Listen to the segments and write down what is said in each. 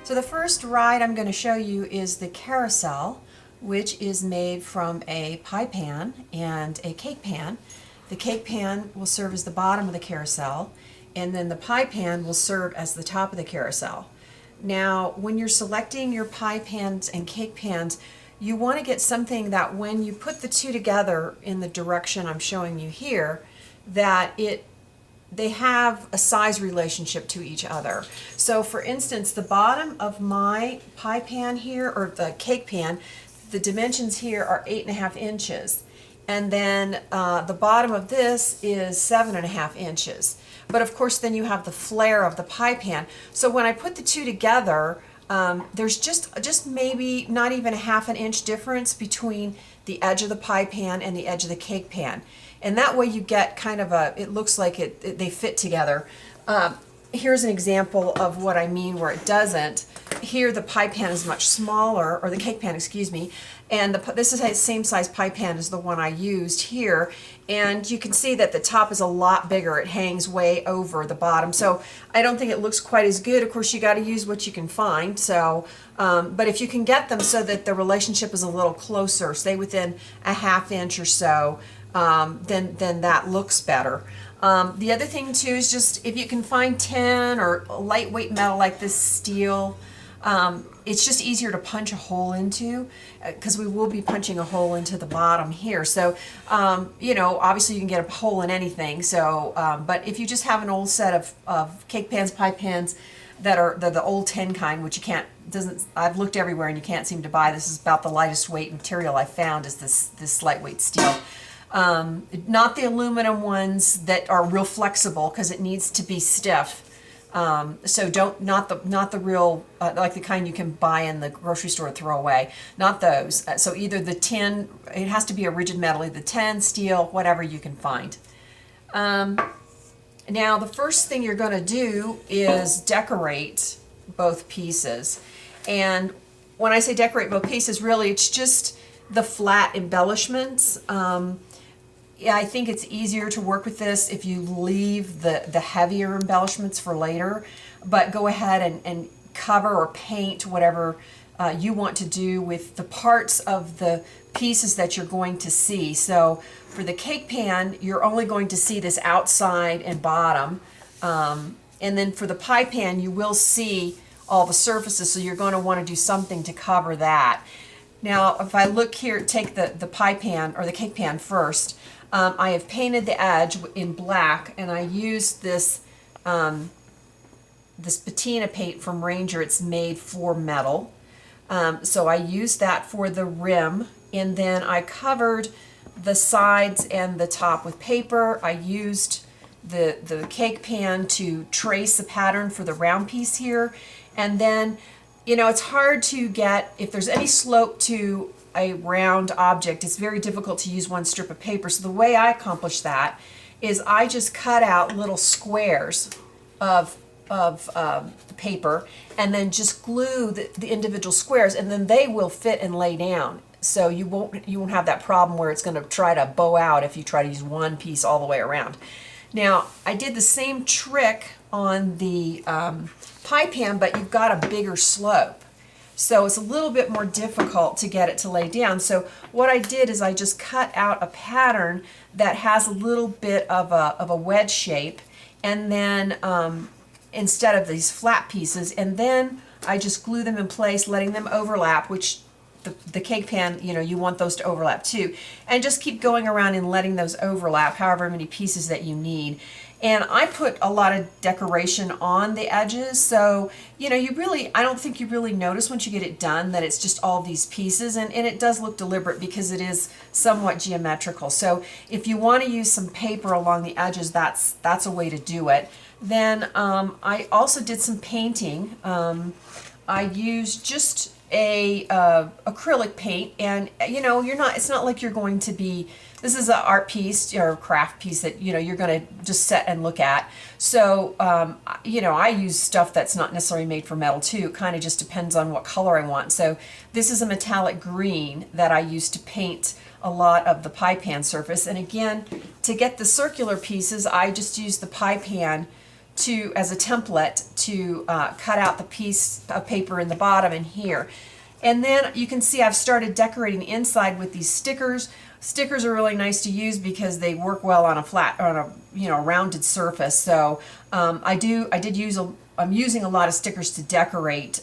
So the first ride I'm going to show you is the carousel, which is made from a pie pan and a cake pan. The cake pan will serve as the bottom of the carousel, and then the pie pan will serve as the top of the carousel. Now, when you're selecting your pie pans and cake pans, you want to get something that when you put the two together in the direction I'm showing you here, that they have a size relationship to each other. So for instance, the bottom of my pie pan here, or the cake pan, the dimensions here are 8.5 inches. And then the bottom of this is 7.5 inches. But of course then you have the flare of the pie pan. So when I put the two together, there's just maybe not even a half an inch difference between the edge of the pie pan and the edge of the cake pan. And that way you get kind of it looks like they fit together. Here's an example of what I mean where it doesn't. Here the pie pan is much smaller, or the cake pan, excuse me, and this is the same size pie pan as the one I used here, and you can see that the top is a lot bigger. It hangs way over the bottom, so I don't think it looks quite as good. Of course, you got to use what you can find, so but if you can get them so that the relationship is a little closer, say within a half inch or so, then that looks better. The other thing too is just if you can find tin or lightweight metal like this steel, it's just easier to punch a hole into, because we will be punching a hole into the bottom here. So, you know, obviously you can get a hole in anything. So, but if you just have an old set of cake pans, pie pans that are the old tin kind, which you can't, I've looked everywhere and you can't seem to buy. This is about the lightest weight material I found, is this lightweight steel. Not the aluminum ones that are real flexible, because it needs to be stiff. So not the real, like the kind you can buy in the grocery store and throw away. Not those. So either the tin, it has to be a rigid metal, either tin, steel, whatever you can find. Now the first thing you're going to do is decorate both pieces. And when I say decorate both pieces, really it's just the flat embellishments. Yeah, I think it's easier to work with this if you leave the heavier embellishments for later, but go ahead and cover or paint whatever you want to do with the parts of the pieces that you're going to see. So for the cake pan, you're only going to see this outside and bottom, and then for the pie pan, you will see all the surfaces, so you're going to want to do something to cover that. Now, if I look here, take the pie pan or the cake pan first. I have painted the edge in black, and I used this this patina paint from Ranger. It's made for metal, so I used that for the rim, and then I covered the sides and the top with paper. I used the cake pan to trace the pattern for the round piece here, and then, you know, it's hard to get, if there's any slope to a round object, it's very difficult to use one strip of paper. So the way I accomplish that is I just cut out little squares of paper, and then just glue the individual squares, and then they will fit and lay down. So you won't have that problem where it's going to try to bow out if you try to use one piece all the way around. Now, I did the same trick on the pie pan, but you've got a bigger slope. So it's a little bit more difficult to get it to lay down. So what I did is I just cut out a pattern that has a little bit of a wedge shape, and then instead of these flat pieces, and then I just glue them in place, letting them overlap, which the cake pan, you know, you want those to overlap too, and just keep going around and letting those overlap however many pieces that you need. And I put a lot of decoration on the edges, so, you know, I don't think you really notice once you get it done that it's just all these pieces, and it does look deliberate because it is somewhat geometrical. So if you want to use some paper along the edges, that's a way to do it. Then I also did some painting. I used just a acrylic paint, and you know, it's not like you're going to be, this is an art piece or craft piece that, you know, you're going to just sit and look at. So you know, I use stuff that's not necessarily made for metal too. It kind of just depends on what color I want. So this is a metallic green that I used to paint a lot of the pie pan surface. And again, to get the circular pieces, I just used the pie pan as a template to cut out the piece of paper in the bottom and here. And then you can see I've started decorating the inside with these stickers. Stickers are really nice to use because they work well on a flat, on a rounded surface. So I'm using a lot of stickers to decorate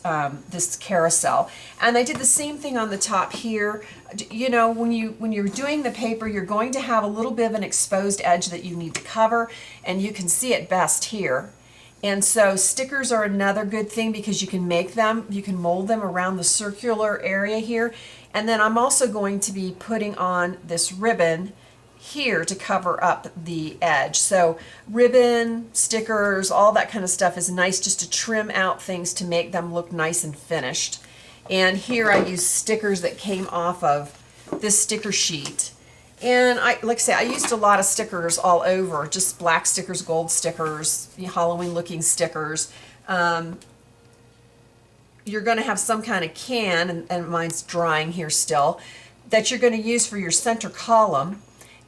this carousel. And I did the same thing on the top here. You know, when you're doing the paper, you're going to have a little bit of an exposed edge that you need to cover, and you can see it best here. And so stickers are another good thing because you can make them, you can mold them around the circular area here. And then I'm also going to be putting on this ribbon here to cover up the edge. So ribbon, stickers, all that kind of stuff is nice just to trim out things to make them look nice and finished. And here I use stickers that came off of this sticker sheet. And like I say, I used a lot of stickers all over, just black stickers, gold stickers, Halloween looking stickers. You're going to have some kind of can, and mine's drying here still, that you're going to use for your center column.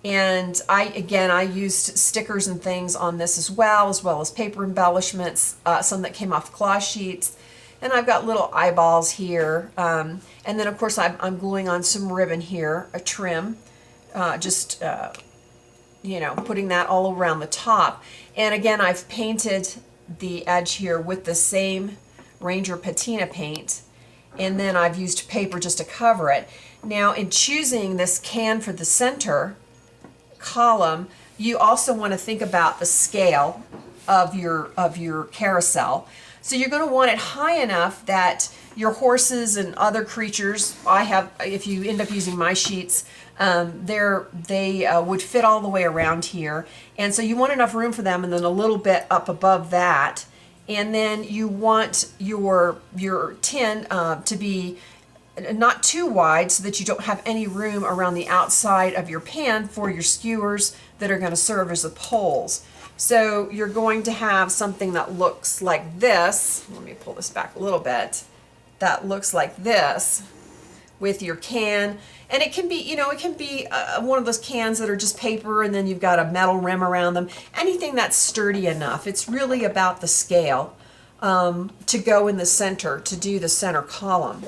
And I used stickers and things on this as well as paper embellishments, some that came off cloth sheets. And I've got little eyeballs here. And then of course I'm gluing on some ribbon here, a trim. You know, putting that all around the top. And again, I've painted the edge here with the same Ranger patina paint, and then I've used paper just to cover it. Now, in choosing this can for the center column, you also want to think about the scale of your carousel. So you're going to want it high enough that your horses and other creatures, if you end up using my sheets, they would fit all the way around here. And so you want enough room for them, and then a little bit up above that. And then you want your tin to be not too wide so that you don't have any room around the outside of your pan for your skewers that are going to serve as the poles. So you're going to have something that looks like this. Let me pull this back a little bit. That looks like this with your can. And it can be, you know, it can be one of those cans that are just paper and then you've got a metal rim around them. Anything that's sturdy enough. It's really about the scale to go in the center, to do the center column.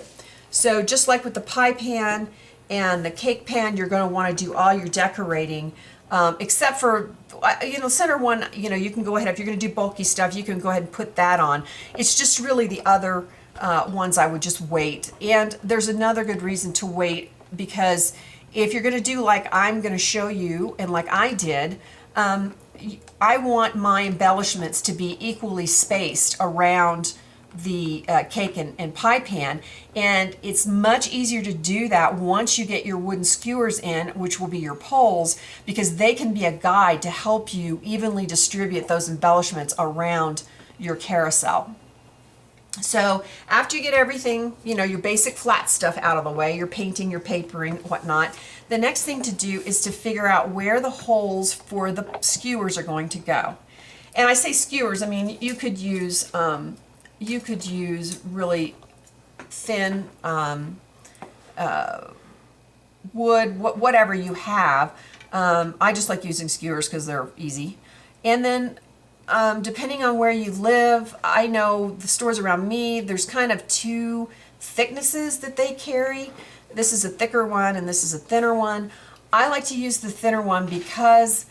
So just like with the pie pan and the cake pan, you're going to want to do all your decorating, except for, you know, center one, you know, you can go ahead, if you're going to do bulky stuff, you can go ahead and put that on. It's just really the other ones I would just wait. And there's another good reason to wait, because if you're going to do like I'm going to show you and like I did, I want my embellishments to be equally spaced around the cake and pie pan, and it's much easier to do that once you get your wooden skewers in, which will be your poles, because they can be a guide to help you evenly distribute those embellishments around your carousel. So after you get everything, you know, your basic flat stuff out of the way, your painting, your papering, whatnot, the next thing to do is to figure out where the holes for the skewers are going to go. And I say skewers, I mean, you could use really thin wood, whatever you have. I just like using skewers because they're easy. And then depending on where you live, I know the stores around me, there's kind of two thicknesses that they carry. This is a thicker one and this is a thinner one. I like to use the thinner one because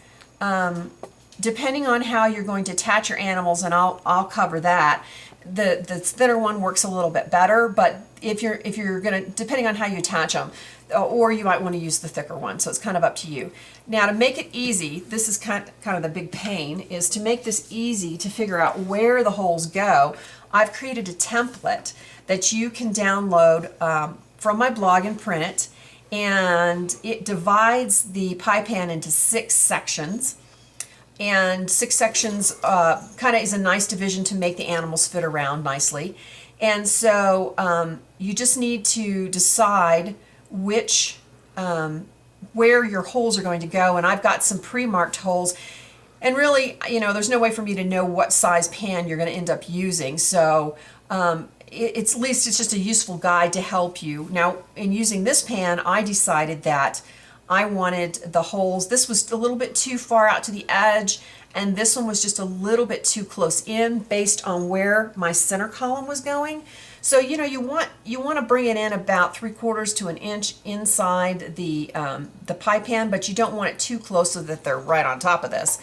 depending on how you're going to attach your animals, and I'll cover that, the thinner one works a little bit better, but if you're gonna, depending on how you attach them, or you might want to use the thicker one, so it's kind of up to you. Now, to make it easy, this is kind of the big pain, is to make this easy to figure out where the holes go. I've created a template that you can download from my blog and print it, and it divides the pie pan into 6 sections. And 6 sections kind of is a nice division to make the animals fit around nicely. And so you just need to decide which where your holes are going to go, and I've got some pre-marked holes, and really, you know, there's no way for me to know what size pan you're going to end up using, so it's at least it's just a useful guide to help you. Now, in using this pan, I decided that I wanted the holes, this was a little bit too far out to the edge, and this one was just a little bit too close in based on where my center column was going. So you know, you want to bring it in about 3/4 to an inch inside the pie pan, but you don't want it too close so that they're right on top of this,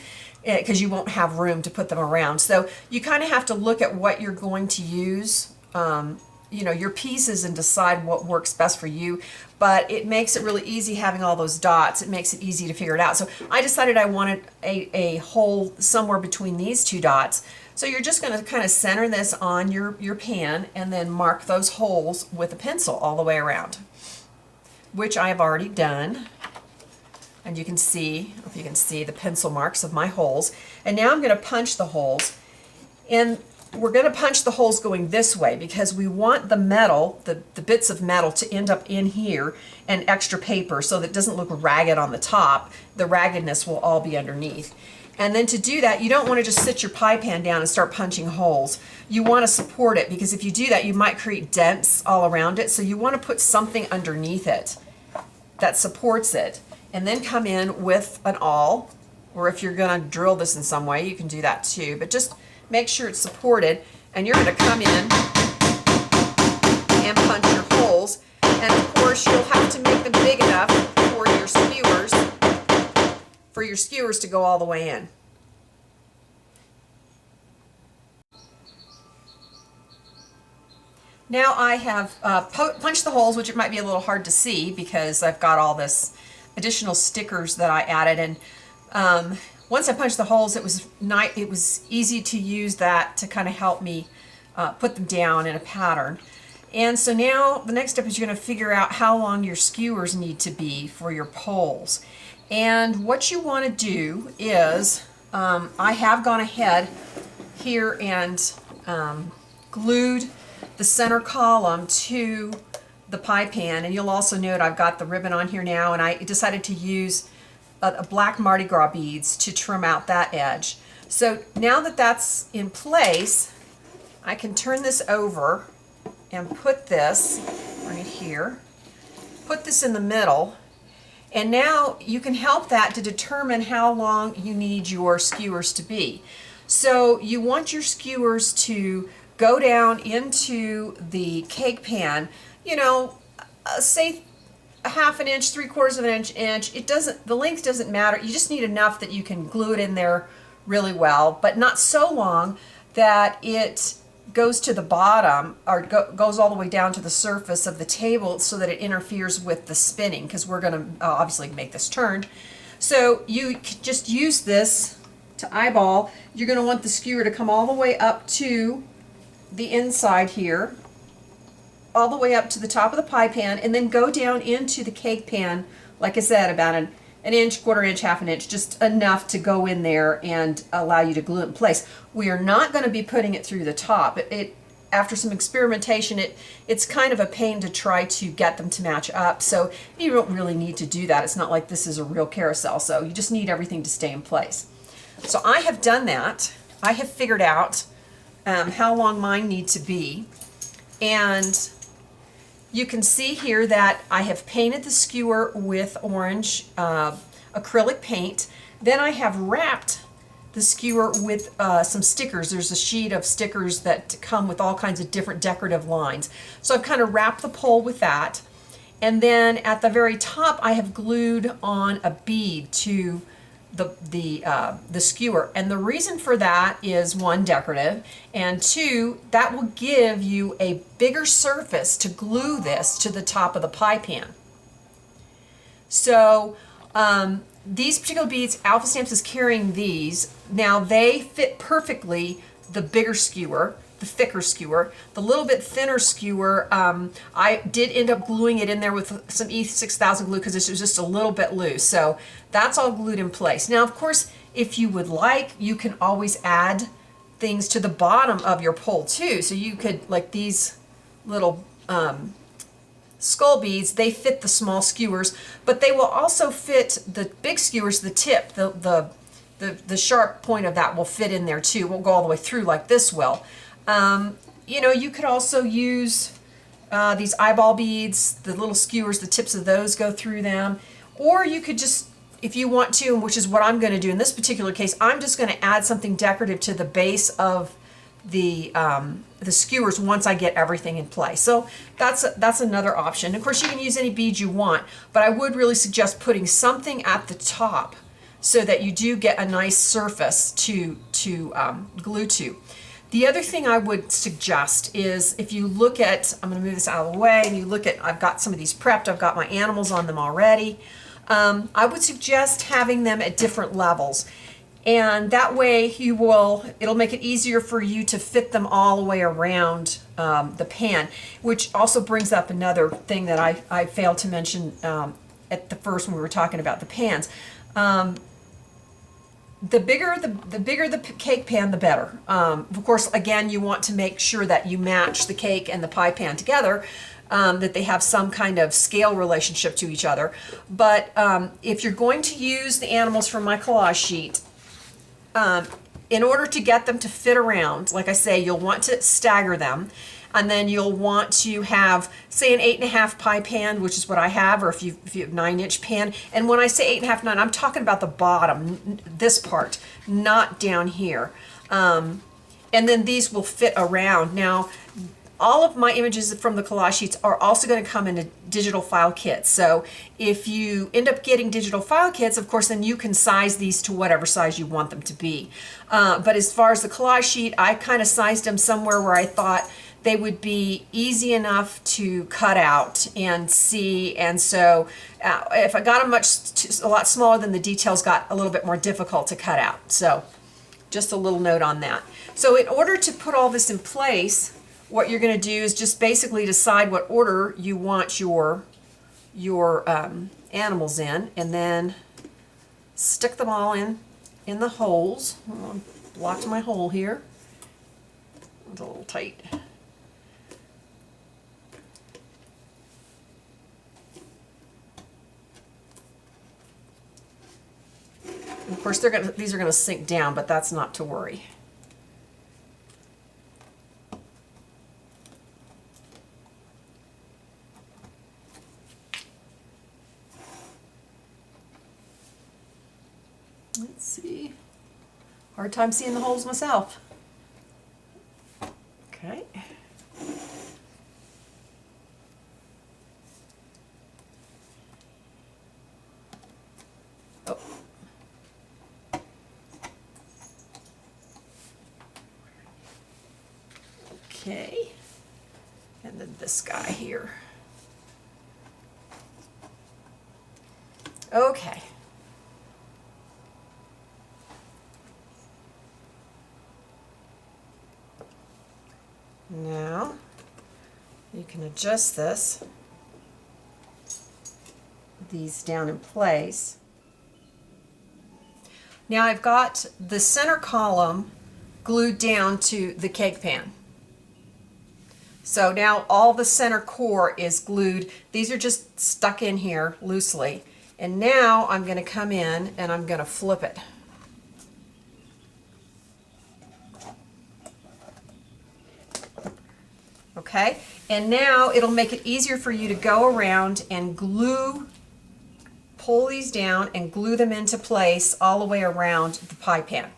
because you won't have room to put them around. So you kind of have to look at what you're going to use, you know, your pieces, and decide what works best for you. But it makes it really easy having all those dots. It makes it easy to figure it out. So I decided I wanted a hole somewhere between these two dots. So you're just going to kind of center this on your pan and then mark those holes with a pencil all the way around, which I have already done. And you can see, if you can see the pencil marks of my holes. And now I'm going to punch the holes. And we're going to punch the holes going this way because we want the metal, the bits of metal, to end up in here and extra paper so that it doesn't look ragged on the top. The raggedness will all be underneath. And then to do that, you don't want to just sit your pie pan down and start punching holes. You want to support it, because if you do that, you might create dents all around it. So you want to put something underneath it that supports it. And then come in with an awl, or if you're going to drill this in some way, you can do that too. But just make sure it's supported, and you're going to come in and punch your holes. And of course, you'll have to make them big enough for your skewers to go all the way in. Now I have punched the holes, which it might be a little hard to see because I've got all this additional stickers that I added. And once I punched the holes, it was easy to use that to kind of help me put them down in a pattern. And so now the next step is you're going to figure out how long your skewers need to be for your poles. And what you want to do is, I have gone ahead here and glued the center column to the pie pan. And you'll also note I've got the ribbon on here now, and I decided to use a black Mardi Gras beads to trim out that edge. So now that that's in place, I can turn this over and put this right here, put this in the middle. And now you can help that to determine how long you need your skewers to be. So you want your skewers to go down into the cake pan, you know, say a 1/2 inch, 3/4 of an inch. It doesn't, the length doesn't matter. You just need enough that you can glue it in there really well, but not so long that it goes to the bottom, or goes all the way down to the surface of the table so that it interferes with the spinning, because we're going to obviously make this turn. So you just use this to eyeball. You're going to want the skewer to come all the way up to the inside here, all the way up to the top of the pie pan, and then go down into the cake pan, like I said, about an inch, 1/4 inch, 1/2 inch, just enough to go in there and allow you to glue it in place. We are not going to be putting it through the top. After some experimentation, it's kind of a pain to try to get them to match up, so you don't really need to do that. It's not like this is a real carousel, so you just need everything to stay in place. So I have done that. I have figured out how long mine need to be, and you can see here that I have painted the skewer with orange acrylic paint. Then I have wrapped the skewer with some stickers. There's a sheet of stickers that come with all kinds of different decorative lines. So I've kind of wrapped the pole with that. And then at the very top, I have glued on a bead to the skewer. And the reason for that is, one, decorative, and two, that will give you a bigger surface to glue this to the top of the pie pan. So these particular beads, Alpha Stamps is carrying these. Now they fit perfectly the bigger skewer, the thicker skewer. The little bit thinner skewer, I did end up gluing it in there with some E6000 glue because this was just a little bit loose. So that's all glued in place. Now, of course, if you would like, you can always add things to the bottom of your pole too. So you could, like these little skull beads, they fit the small skewers, but they will also fit the big skewers, the tip, the sharp point of that will fit in there too. It won't go all the way through like this will. You know, you could also use these eyeball beads, the little skewers, the tips of those go through them, or you could just if you want to, which is what I'm going to do in this particular case, I'm just going to add something decorative to the base of the skewers once I get everything in place. So that's another option. Of course, you can use any beads you want, but I would really suggest putting something at the top so that you do get a nice surface to glue to. The other thing I would suggest is if you look at, I'm going to move this out of the way, and you look at, I've got some of these prepped, I've got my animals on them already. I would suggest having them at different levels. And that way it'll make it easier for you to fit them all the way around the pan, which also brings up another thing that I failed to mention at the first when we were talking about the pans. The bigger the cake pan, the better. Of course, again, you want to make sure that you match the cake and the pie pan together, that they have some kind of scale relationship to each other. But if you're going to use the animals from my collage sheet, in order to get them to fit around, like I say, you'll want to stagger them. And then you'll want to have, say, an 8.5 pie pan, which is what I have, or if you have 9-inch pan. And when I say 8.5, 9, I'm talking about the bottom, this part, not down here. And then these will fit around. Now, all of my images from the collage sheets are also going to come in a digital file kit. So if you end up getting digital file kits, of course, then you can size these to whatever size you want them to be. But as far as the collage sheet, I kind of sized them somewhere where I thought they would be easy enough to cut out and see, and so if I got them a lot smaller, then the details got a little bit more difficult to cut out. So just a little note on that. So in order to put all this in place, what you're going to do is just basically decide what order you want your animals in, and then stick them all in the holes. I blocked my hole here. It's a little tight. Of course, these are going to sink down, but that's not to worry. Let's see. Hard time seeing the holes myself. Okay. Oh. Okay. And then this guy here. Okay. Now, you can adjust these down in place. Now I've got the center column glued down to the cake pan. So now all the center core is glued. These are just stuck in here loosely. And now I'm going to come in and I'm going to flip it. Okay, and now it'll make it easier for you to go around and pull these down and glue them into place all the way around the pie pan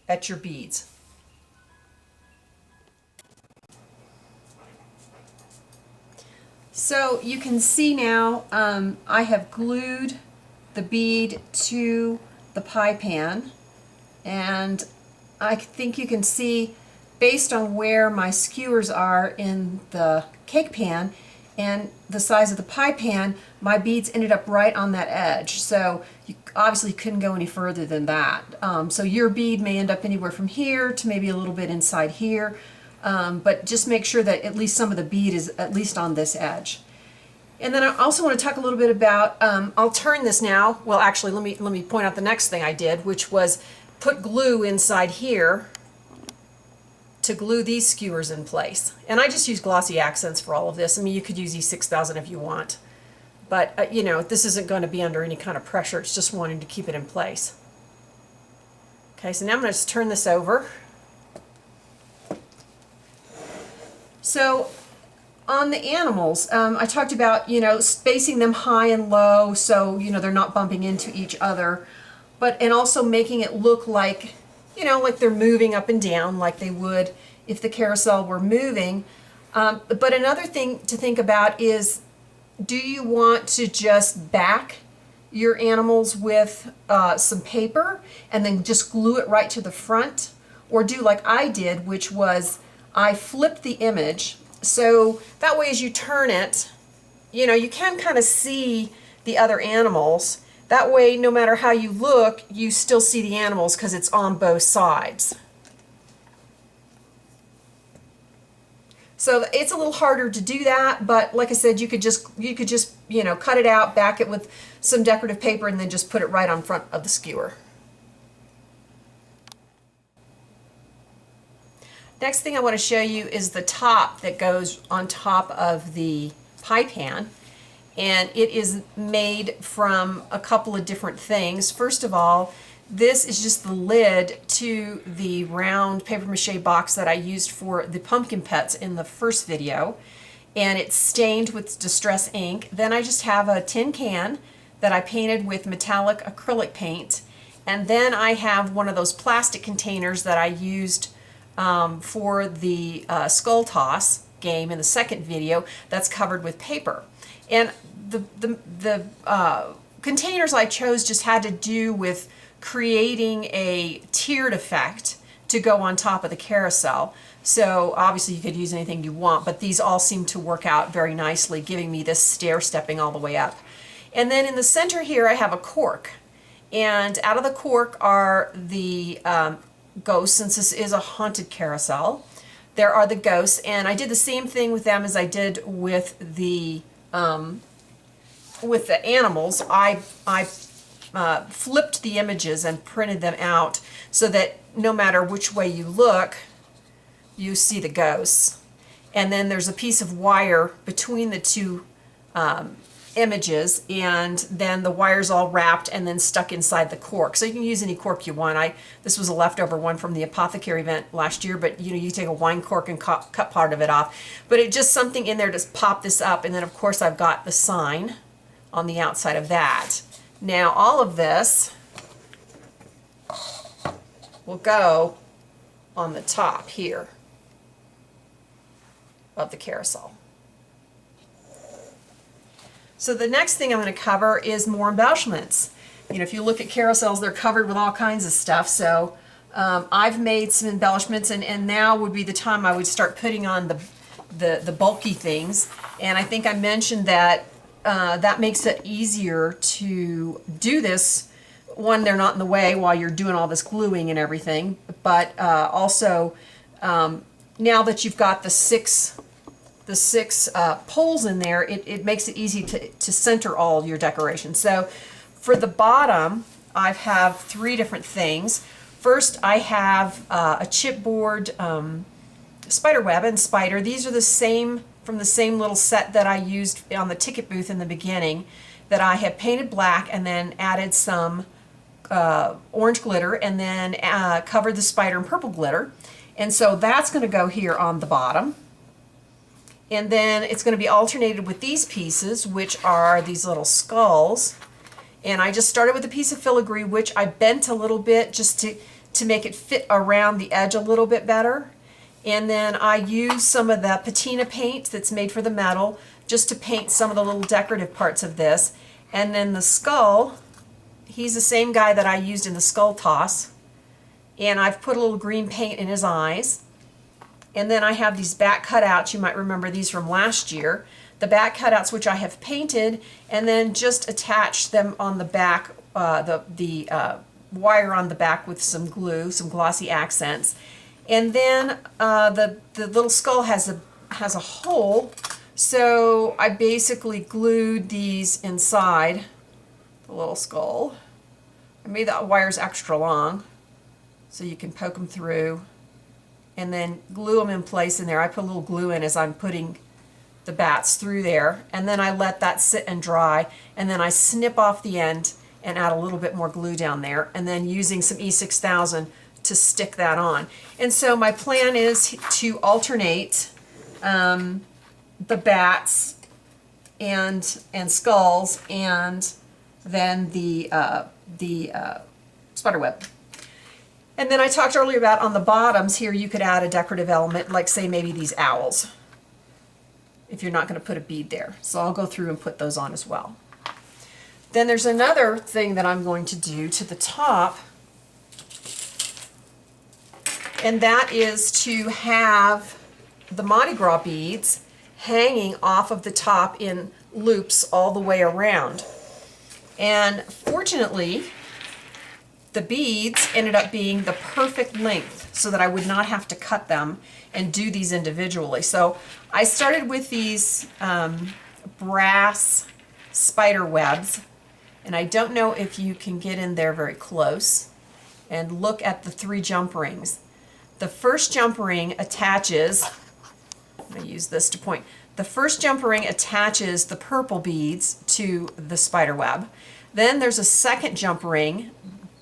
at your beads. So you can see now I have glued the bead to the pie pan, and I think you can see based on where my skewers are in the cake pan and the size of the pie pan, my beads ended up right on that edge. So you obviously couldn't go any further than that. So your bead may end up anywhere from here to maybe a little bit inside here, but just make sure that at least some of the bead is at least on this edge. And then I also want to talk a little bit about, I'll turn this now. Well, actually, let me point out the next thing I did, which was put glue inside here to glue these skewers in place. And I just use glossy accents for all of this. I mean, you could use E6000 if you want. But, you know, this isn't going to be under any kind of pressure. It's just wanting to keep it in place. Okay, so now I'm going to just turn this over. So on the animals, I talked about, you know, spacing them high and low so, you know, they're not bumping into each other, and also making it look like, you know, like they're moving up and down like they would if the carousel were moving. But another thing to think about is, do you want to just back your animals with some paper and then just glue it right to the front? Or do like I did, which was I flipped the image. So that way as you turn it, you know, you can kind of see the other animals. That way, no matter how you look, you still see the animals because it's on both sides. So it's a little harder to do that, but like I said, you could just you know, cut it out, back it with some decorative paper, and then just put it right on front of the skewer. Next thing I want to show you is the top that goes on top of the pie pan, and it is made from a couple of different things. First of all, this is just the lid to the round paper mache box that I used for the pumpkin pets in the first video, and it's stained with distress ink. Then I just have a tin can that I painted with metallic acrylic paint, and then I have one of those plastic containers that I used for the skull toss game in the second video that's covered with paper. And the containers I chose just had to do with creating a tiered effect to go on top of the carousel. So obviously you could use anything you want, but these all seem to work out very nicely, giving me this stair stepping all the way up. And then in the center here I have a cork, and out of the cork are the ghosts, since this is a haunted carousel. There are the ghosts, and I did the same thing with them as I did with the animals. I flipped the images and printed them out so that no matter which way you look, you see the ghosts. And then there's a piece of wire between the two images, and then the wire's all wrapped and then stuck inside the cork. So you can use any cork you want. This was a leftover one from the apothecary event last year, but you know, you take a wine cork and cut part of it off. But it's just something in there to pop this up, and then of course I've got the sign on the outside of that. Now all of this will go on the top here of the carousel. So the next thing I'm going to cover is more embellishments. You know, if you look at carousels, they're covered with all kinds of stuff. So I've made some embellishments, and now would be the time I would start putting on the bulky things. And I think I mentioned that that makes it easier to do this. One, they're not in the way while you're doing all this gluing and everything, but also now that you've got the six poles in there, it makes it easy to center all your decorations. So for the bottom, I have 3 different things. First, I have a chipboard spider web and spider. These are the same, from the same little set that I used on the ticket booth in the beginning, that I have painted black and then added some orange glitter, and then covered the spider in purple glitter. And so that's going to go here on the bottom. And then it's going to be alternated with these pieces, which are these little skulls. And I just started with a piece of filigree, which I bent a little bit just to make it fit around the edge a little bit better. And then I used some of the patina paint that's made for the metal just to paint some of the little decorative parts of this. And then the skull, he's the same guy that I used in the skull toss. And I've put a little green paint in his eyes. And then I have these back cutouts. You might remember these from last year. The back cutouts, which I have painted, and then just attached them on the back, the wire on the back with some glue, some glossy accents. And then the little skull has a hole, so I basically glued these inside the little skull. I made the wires extra long so you can poke them through, and then glue them in place in there. I put a little glue in as I'm putting the bats through there, and then I let that sit and dry, and then I snip off the end and add a little bit more glue down there, and then using some E6000 to stick that on. And so my plan is to alternate the bats and skulls, and then the spider web. And then I talked earlier about on the bottoms here, you could add a decorative element, like say maybe these owls, if you're not going to put a bead there. So I'll go through and put those on as well. Then there's another thing that I'm going to do to the top, and that is to have the Mardi Gras beads hanging off of the top in loops all the way around. And fortunately, the beads ended up being the perfect length so that I would not have to cut them and do these individually. So I started with these brass spider webs, and I don't know if you can get in there very close and look at the 3 jump rings. The first jump ring attaches, I'm going to use this to point, the first jump ring attaches the purple beads to the spider web. Then there's a second jump ring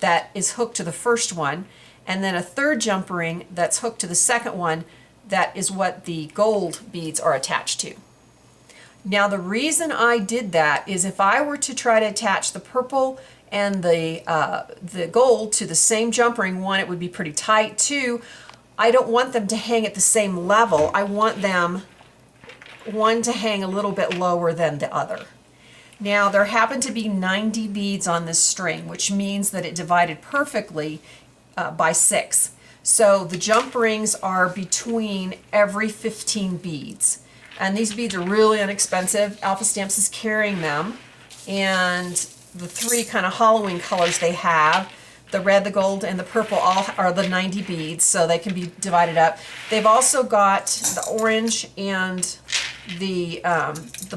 that is hooked to the first one, and then a third jump ring that's hooked to the second one. That is what the gold beads are attached to. Now the reason I did that is if I were to try to attach the purple and the gold to the same jump ring, one, it would be pretty tight. Two, I don't want them to hang at the same level. I want them, one, to hang a little bit lower than the other. Now there happen to be 90 beads on this string, which means that it divided perfectly by 6. So the jump rings are between every 15 beads. And these beads are really inexpensive. Alpha Stamps is carrying them. And the 3 kind of Halloween colors they have, the red, the gold, and the purple, all are the 90 beads, so they can be divided up. They've also got the orange and the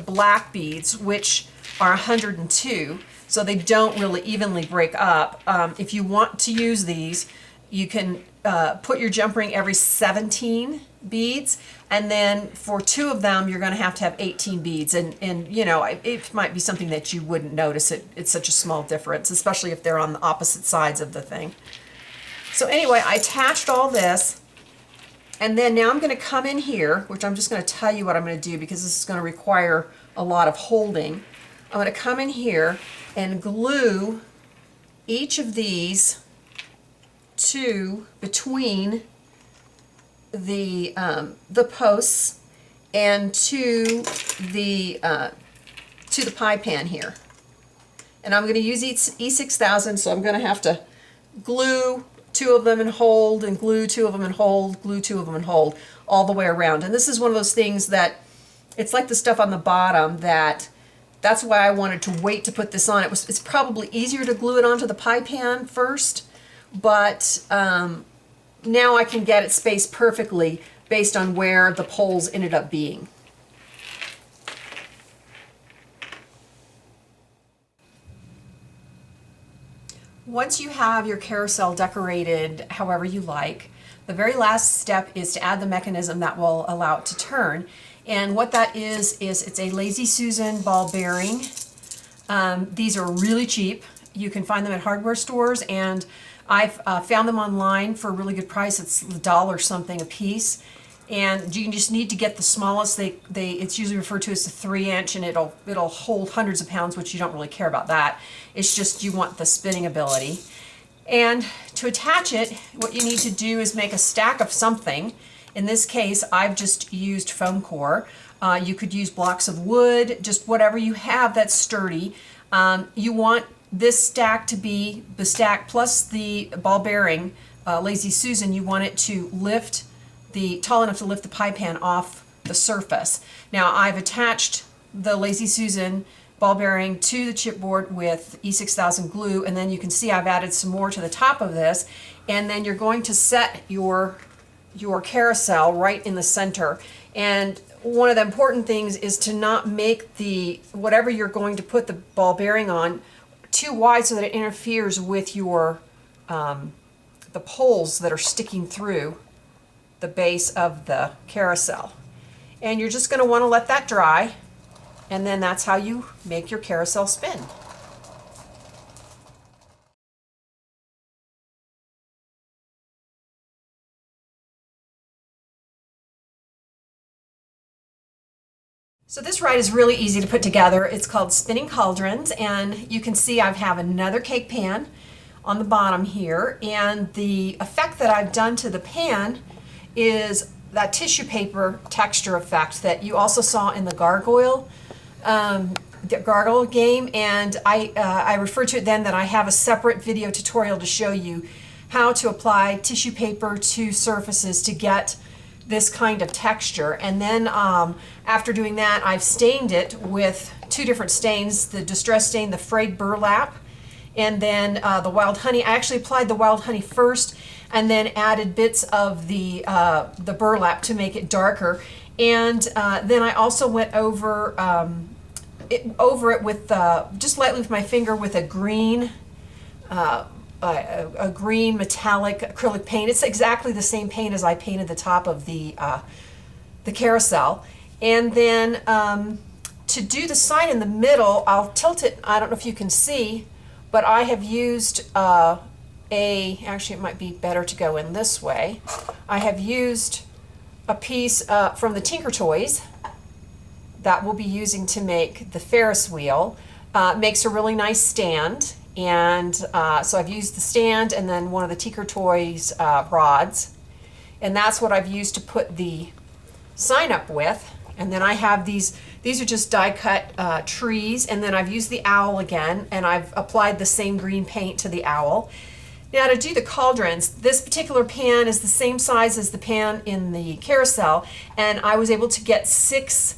black beads, which are 102, so they don't really evenly break up. If you want to use these, you can put your jump ring every 17 beads, and then for 2 of them you're going to have 18 beads, and you know, it might be something that you wouldn't notice. It's such a small difference, especially if they're on the opposite sides of the thing. So anyway, I attached all this, and then now I'm going to come in here, which I'm just going to tell you what I'm going to do because this is going to require a lot of holding. I'm going to come in here and glue each of these to between the posts and to the pie pan here. And I'm going to use E6000, so I'm going to have to glue 2 of them and hold, and glue 2 of them and hold, glue 2 of them and hold all the way around. And this is one of those things that it's like the stuff on the bottom that's why I wanted to wait to put this on. It's probably easier to glue it onto the pie pan first, but now I can get it spaced perfectly based on where the poles ended up being. Once you have your carousel decorated however you like, the very last step is to add the mechanism that will allow it to turn. And what that is it's a Lazy Susan ball bearing. These are really cheap. You can find them at hardware stores, and I've found them online for a really good price. It's $1 something a piece, and you just need to get the smallest. It's usually referred to as a 3-inch, and it'll hold hundreds of pounds, which you don't really care about that. It's just you want the spinning ability. And to attach it, what you need to do is make a stack of something. In this case, I've just used foam core. You could use blocks of wood, just whatever you have that's sturdy. You want this stack to be the stack plus the ball bearing Lazy Susan. You want it to lift tall enough to lift the pie pan off the surface. Now I've attached the Lazy Susan ball bearing to the chipboard with E6000 glue, and then you can see I've added some more to the top of this, and then you're going to set your carousel right in the center. And one of the important things is to not make whatever you're going to put the ball bearing on too wide so that it interferes with your the poles that are sticking through the base of the carousel. And you're just going to want to let that dry, and then that's how you make your carousel spin. So this ride is really easy to put together. It's called Spinning Cauldrons, and you can see I have another cake pan on the bottom here, and the effect that I've done to the pan is that tissue paper texture effect that you also saw in the gargoyle game, and I referred to it then that I have a separate video tutorial to show you how to apply tissue paper to surfaces to get this kind of texture. And then after doing that, I've stained it with two different stains, the distress stain, the frayed burlap, and then the wild honey. I actually applied the wild honey first and then added bits of the burlap to make it darker. And then I also went over it with just lightly with my finger with a green metallic acrylic paint. It's exactly the same paint as I painted the top of the carousel. And then to do the sign in the middle, I'll tilt it. I don't know if you can see, but I have used actually it might be better to go in this way. I have used a piece from the Tinker Toys that we'll be using to make the Ferris wheel. It makes a really nice stand. And so I've used the stand and then one of the Tinker Toys rods. And that's what I've used to put the sign up with. And then I have these are just die cut trees. And then I've used the owl again, and I've applied the same green paint to the owl. Now to do the cauldrons, this particular pan is the same size as the pan in the carousel. And I was able to get 6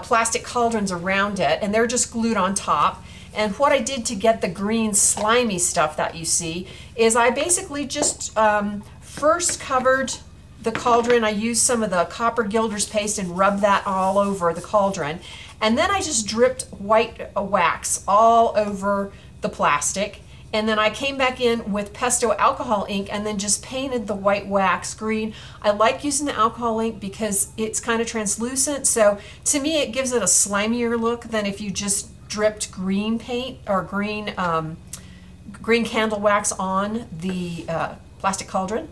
plastic cauldrons around it, and they're just glued on top. And what I did to get the green slimy stuff that you see is I basically just first covered the cauldron. I used some of the copper gilder's paste and rubbed that all over the cauldron. And then I just dripped white wax all over the plastic. And then I came back in with pesto alcohol ink and then just painted the white wax green. I like using the alcohol ink because it's kind of translucent. So to me, it gives it a slimier look than if you just dripped green paint or green candle wax on the plastic cauldron.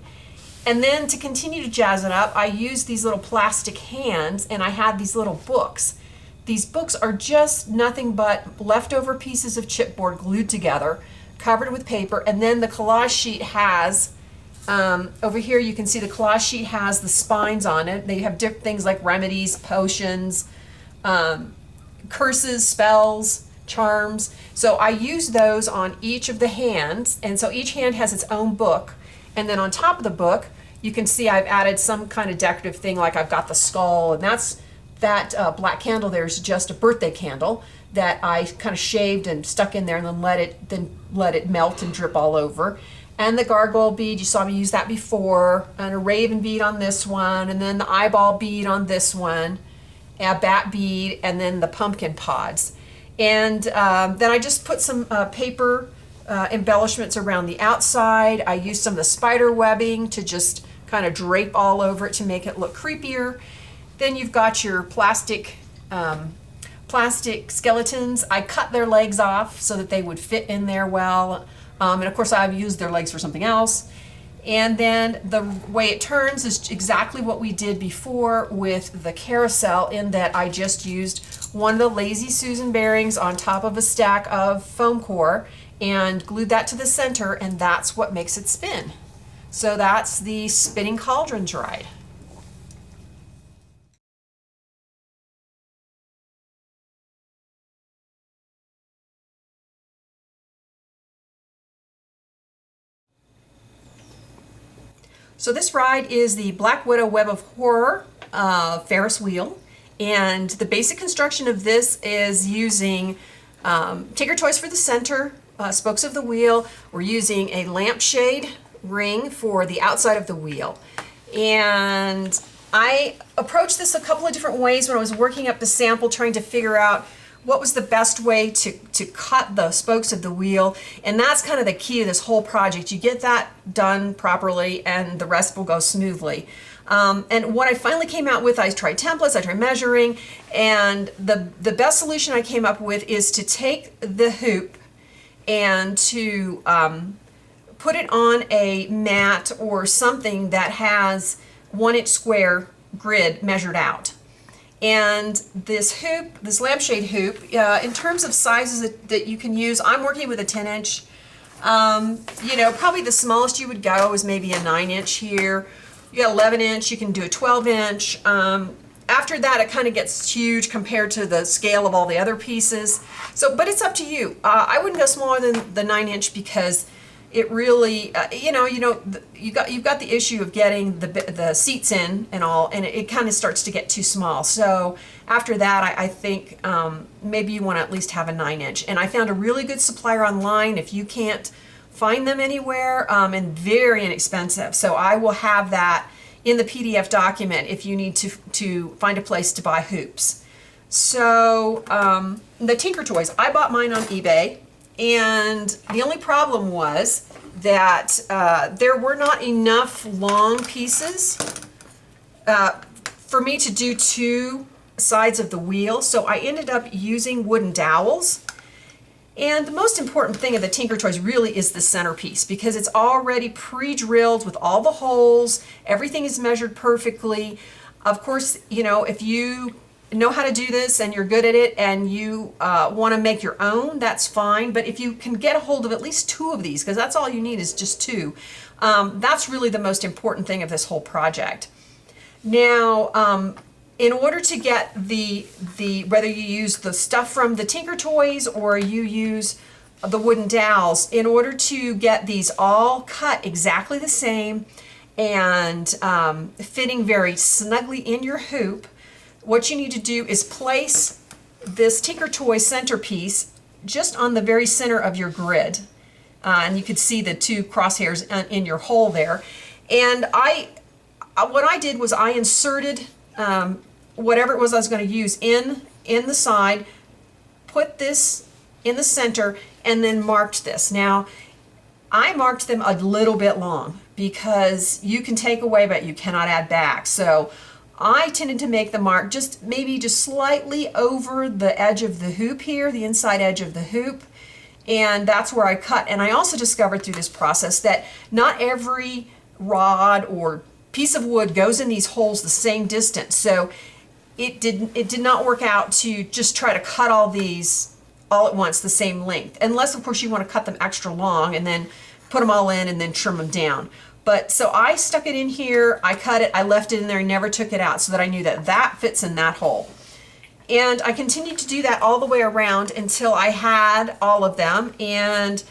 And then to continue to jazz it up, I used these little plastic hands, and I had these little books. These books are just nothing but leftover pieces of chipboard glued together, covered with paper, and then the collage sheet has, over here you can see the collage sheet has the spines on it. They have different things like remedies, potions, curses, spells, charms. So I use those on each of the hands, and so each hand has its own book. And then on top of the book, you can see I've added some kind of decorative thing, like I've got the skull, and that black candle there is just a birthday candle that I kind of shaved and stuck in there, and then let it melt and drip all over. And the gargoyle bead, you saw me use that before, and a raven bead on this one, and then the eyeball bead on this one, a bat bead, and then the pumpkin pods. And then I just put some paper embellishments around the outside. I used some of the spider webbing to just kind of drape all over it to make it look creepier. Then you've got your plastic skeletons. I cut their legs off so that they would fit in there well. And of course I've used their legs for something else. And then the way it turns is exactly what we did before with the carousel, in that I just used one of the Lazy Susan bearings on top of a stack of foam core and glued that to the center, and that's what makes it spin. So that's the Spinning Cauldrons ride. So this ride is the Black Widow Web of Horror Ferris wheel, and the basic construction of this is using Tinker Toys for the center, spokes of the wheel. We're using a lampshade ring for the outside of the wheel. And I approached this a couple of different ways when I was working up the sample, trying to figure out what was the best way to cut the spokes of the wheel. And that's kind of the key to this whole project. You get that done properly and the rest will go smoothly. And what I finally came out with, I tried templates, I tried measuring, and the best solution I came up with is to take the hoop and to put it on a mat or something that has 1 inch square grid measured out. And this hoop, this lampshade hoop, in terms of sizes that you can use, I'm working with a 10-inch. You know, probably the smallest you would go is maybe a 9-inch here. You got 11-inch, you can do a 12-inch. After that, it kind of gets huge compared to the scale of all the other pieces. So, but it's up to you. I wouldn't go smaller than the 9-inch because it really, you've got the issue of getting the seats in and all, and it kind of starts to get too small. So after that, I think maybe you want to at least have a 9-inch. And I found a really good supplier online if you can't find them anywhere, and very inexpensive. So I will have that in the PDF document if you need to find a place to buy hoops. So the Tinker Toys, I bought mine on eBay, and the only problem was that there were not enough long pieces for me to do 2 sides of the wheel, so I ended up using wooden dowels. And the most important thing of the Tinker Toys really is the centerpiece, because it's already pre-drilled with all the holes. Everything is measured perfectly. Of course, you know, if you know how to do this and you're good at it and you want to make your own, that's fine. But if you can get a hold of at least 2 of these, because that's all you need is just 2, that's really the most important thing of this whole project. Now, in order to get the whether you use the stuff from the Tinker Toys or you use the wooden dowels, in order to get these all cut exactly the same and fitting very snugly in your hoop, what you need to do is place this Tinker Toy centerpiece just on the very center of your grid. And you could see the 2 crosshairs in your hole there. And what I did was I inserted whatever it was I was going to use in the side, put this in the center, and then marked this. Now, I marked them a little bit long because you can take away, but you cannot add back. So I tended to make the mark maybe just slightly over the edge of the hoop here, the inside edge of the hoop, and that's where I cut. And I also discovered through this process that not every rod or piece of wood goes in these holes the same distance. So it did not work out to just try to cut all these all at once the same length, unless of course you want to cut them extra long and then put them all in and then trim them down. But so I stuck it in here, I cut it, I left it in there, I never took it out, so that I knew that that fits in that hole. And I continued to do that all the way around until I had all of them. And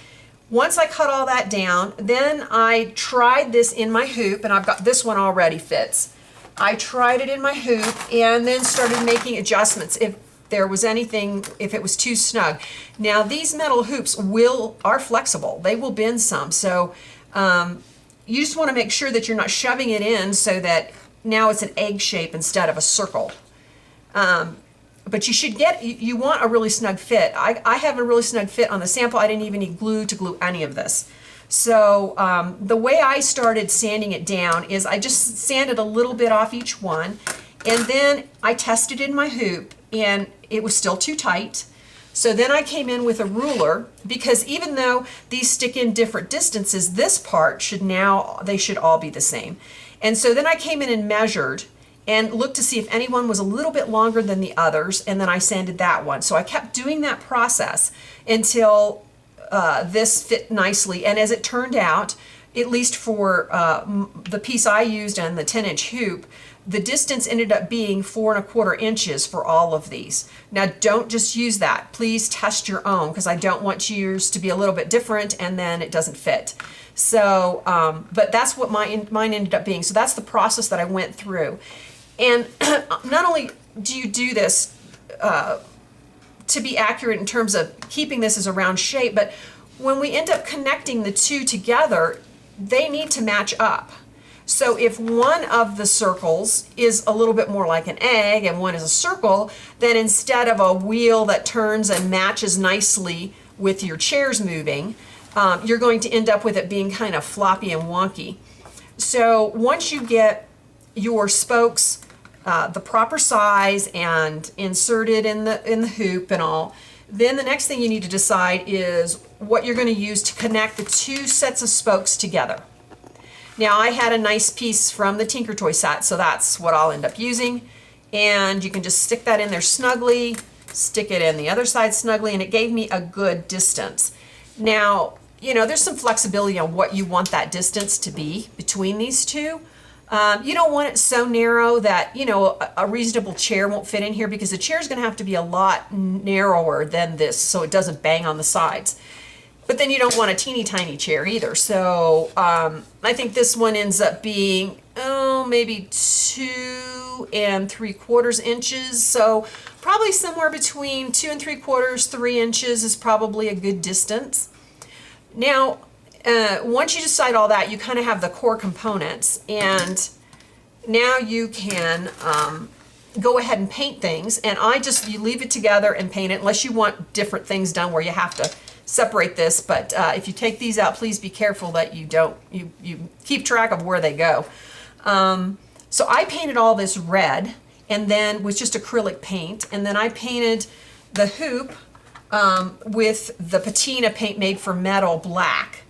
once I cut all that down, then I tried this in my hoop, and I've got this one already fits. I tried it in my hoop and then started making adjustments if there was anything, if it was too snug. Now these metal hoops are flexible. They will bend some. So you just want to make sure that you're not shoving it in so that now it's an egg shape instead of a circle. But you want a really snug fit. I have a really snug fit on the sample. I didn't even need glue to glue any of this. So the way I started sanding it down is I just sanded a little bit off each one, and then I tested in my hoop, and it was still too tight. So then I came in with a ruler, because even though these stick in different distances, this part they should all be the same. And so then I came in and measured and looked to see if any one was a little bit longer than the others, and then I sanded that one. So I kept doing that process until this fit nicely. And as it turned out, at least for the piece I used and the 10-inch hoop, the distance ended up being 4¼ inches for all of these. Now don't just use that. Please test your own, because I don't want yours to be a little bit different and then it doesn't fit. So, but that's what mine ended up being. So that's the process that I went through. And not only do you do this to be accurate in terms of keeping this as a round shape, but when we end up connecting the 2 together, they need to match up. So if one of the circles is a little bit more like an egg and one is a circle, then instead of a wheel that turns and matches nicely with your chairs moving, you're going to end up with it being kind of floppy and wonky. So once you get your spokes the proper size and inserted in the hoop and all, then the next thing you need to decide is what you're going to use to connect the 2 sets of spokes together. Now I had a nice piece from the Tinker Toy set, so that's what I'll end up using. And you can just stick that in there snugly, stick it in the other side snugly, and it gave me a good distance. Now, you know, there's some flexibility on what you want that distance to be between these two. You don't want it so narrow that, you know, a reasonable chair won't fit in here, because the chair is going to have to be a lot narrower than this so it doesn't bang on the sides. But then you don't want a teeny tiny chair either. So I think this one ends up being, maybe 2 3/4 inches. So probably somewhere between 2 3/4, 3 inches is probably a good distance. Now, once you decide all that, you kind of have the core components, and now you can go ahead and paint things. And you leave it together and paint it, unless you want different things done where you have to separate this. But if you take these out, please be careful that you keep track of where they go. So I painted all this red, and then with just acrylic paint, and then I painted the hoop with the patina paint made for metal black.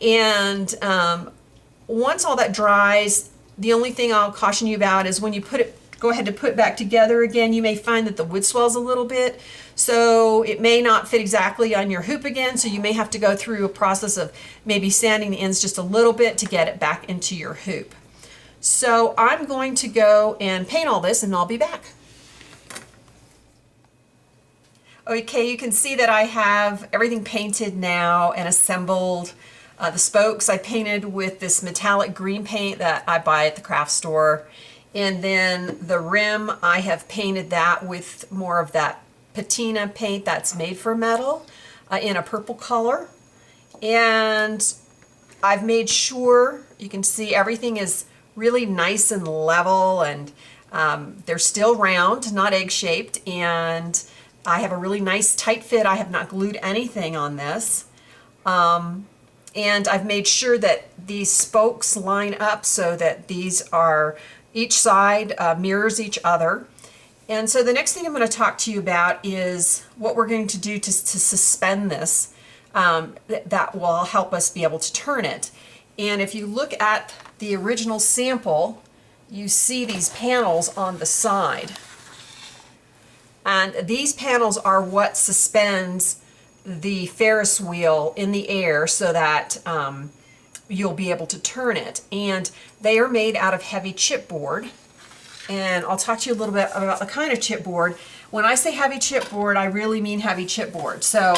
And once all that dries, the only thing I'll caution you about is when you go ahead to put it back together again, you may find that the wood swells a little bit. So it may not fit exactly on your hoop again. So you may have to go through a process of maybe sanding the ends just a little bit to get it back into your hoop. So I'm going to go and paint all this, and I'll be back. Okay, you can see that I have everything painted now and assembled. The spokes I painted with this metallic green paint that I buy at the craft store. And then the rim, I have painted that with more of that patina paint that's made for metal in a purple color. And I've made sure, you can see everything is really nice and level, and they're still round, not egg-shaped, and I have a really nice tight fit. I have not glued anything on this. And I've made sure that these spokes line up so that these are, each side mirrors each other. And so the next thing I'm going to talk to you about is what we're going to do to suspend this that will help us be able to turn it. And if you look at the original sample, you see these panels on the side. And these panels are what suspends the Ferris wheel in the air so that you'll be able to turn it. And they are made out of heavy chipboard. And I'll talk to you a little bit about the kind of chipboard. When I say heavy chipboard, I really mean heavy chipboard. So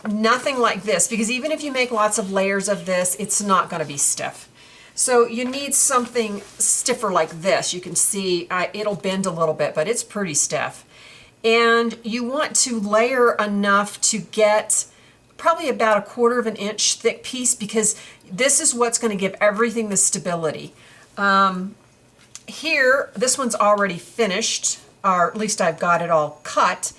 nothing like this, because even if you make lots of layers of this, it's not going to be stiff. So you need something stiffer like this. You can see it'll bend a little bit, but it's pretty stiff. And you want to layer enough to get probably about 1/4 inch thick piece, because this is what's going to give everything the stability. Here, this one's already finished, or at least I've got it all cut.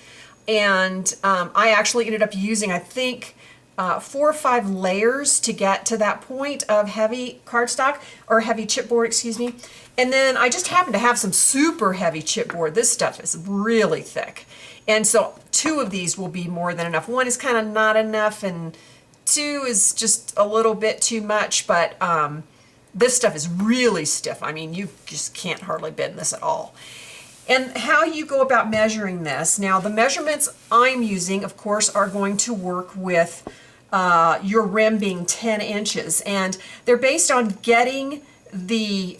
And I actually ended up using, I think, 4 or 5 layers to get to that point of heavy cardstock, or heavy chipboard, excuse me. And then I just happen to have some super heavy chipboard. This stuff is really thick. And so 2 of these will be more than enough. 1 is kind of not enough, and 2 is just a little bit too much, but this stuff is really stiff. I mean, you just can't hardly bend this at all. And how you go about measuring this. Now, the measurements I'm using, of course, are going to work with your rim being 10 inches. And they're based on getting the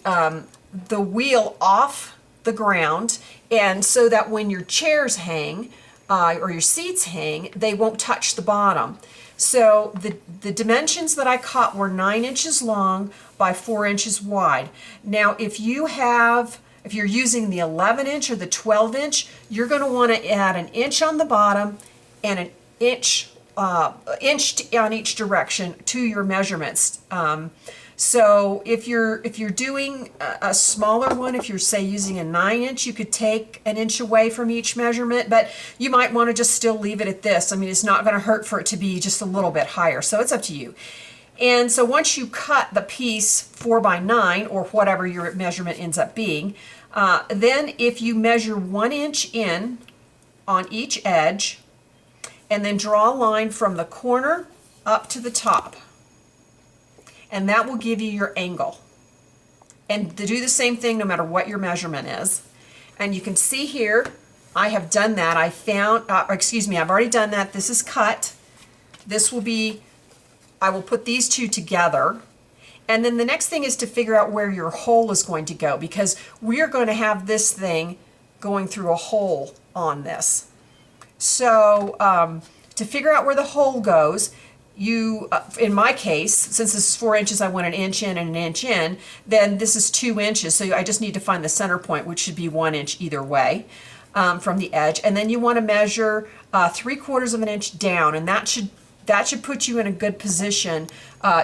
wheel off the ground, and so that when your chairs hang or your seats hang, they won't touch the bottom. So the dimensions that I cut were 9 inches long by 4 inches wide. Now, if you're using the 11 inch or the 12 inch, you're going to want to add 1 inch on the bottom and 1 inch on each direction to your measurements. So if you're doing a smaller one, if you're say using a 9 inch, you could take 1 inch away from each measurement, but you might want to just still leave it at this. I mean, it's not going to hurt for it to be just a little bit higher, so it's up to you. And so once you cut the piece 4 by 9 or whatever your measurement ends up being, then if you measure 1 inch in on each edge, and then draw a line from the corner up to the top, and that will give you your angle. And to do the same thing no matter what your measurement is. And you can see here, I have done that. I found, excuse me, I've already done that. This is cut. This will be, I will put these two together. And then the next thing is to figure out where your hole is going to go, because we are going to have this thing going through a hole on this. So to figure out where the hole goes, you, in my case, since this is 4 inches, I want an inch in and an inch in, then this is 2 inches. So I just need to find the center point, which should be 1 inch either way from the edge. And then you want to measure 3/4 of an inch down, and that should put you in a good position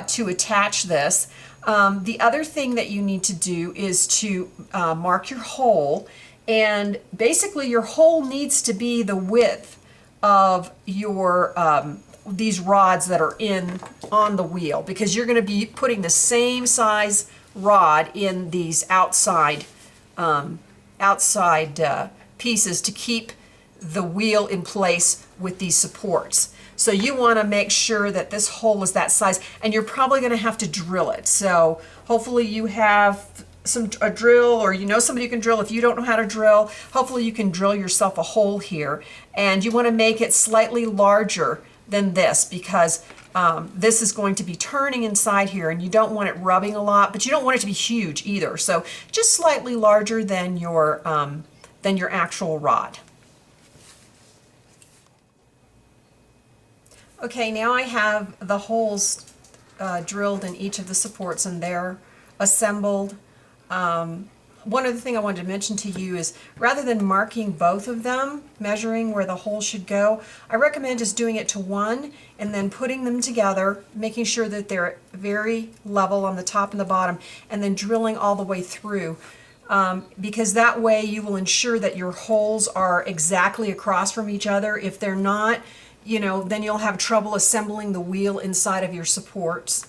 to attach this. The other thing that you need to do is to mark your hole, and basically your hole needs to be the width of your these rods that are on the wheel, because you're going to be putting the same size rod in these outside pieces to keep the wheel in place with these supports. So you want to make sure that this hole is that size, and you're probably going to have to drill it. So hopefully you have a drill, or you know somebody who can drill. If you don't know how to drill, hopefully you can drill yourself a hole here, and you want to make it slightly larger than this, because this is going to be turning inside here, and you don't want it rubbing a lot, but you don't want it to be huge either. So just slightly larger than your actual rod. Okay, now I have the holes drilled in each of the supports, and they're assembled. One other thing I wanted to mention to you is, rather than marking both of them, measuring where the hole should go, I recommend just doing it to one and then putting them together, making sure that they're very level on the top and the bottom, and then drilling all the way through. Because that way you will ensure that your holes are exactly across from each other. If they're not, you know, then you'll have trouble assembling the wheel inside of your supports.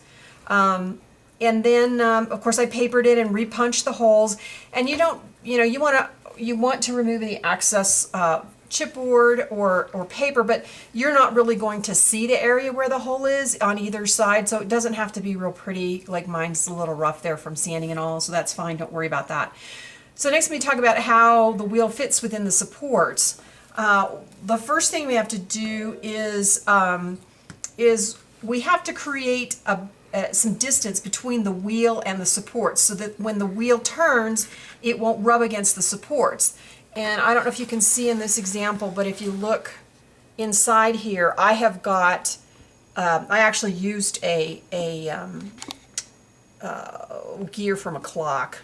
And then, of course, I papered it and repunched the holes. And you don't, you know, you want to remove any excess chipboard or paper, but you're not really going to see the area where the hole is on either side, so it doesn't have to be real pretty. Like mine's a little rough there from sanding and all, so that's fine. Don't worry about that. So next we talk about how the wheel fits within the supports. The first thing we have to do is we have to create some distance between the wheel and the supports, so that when the wheel turns, it won't rub against the supports. And I don't know if you can see in this example, but if you look inside here, I have got, I actually used a gear from a clock,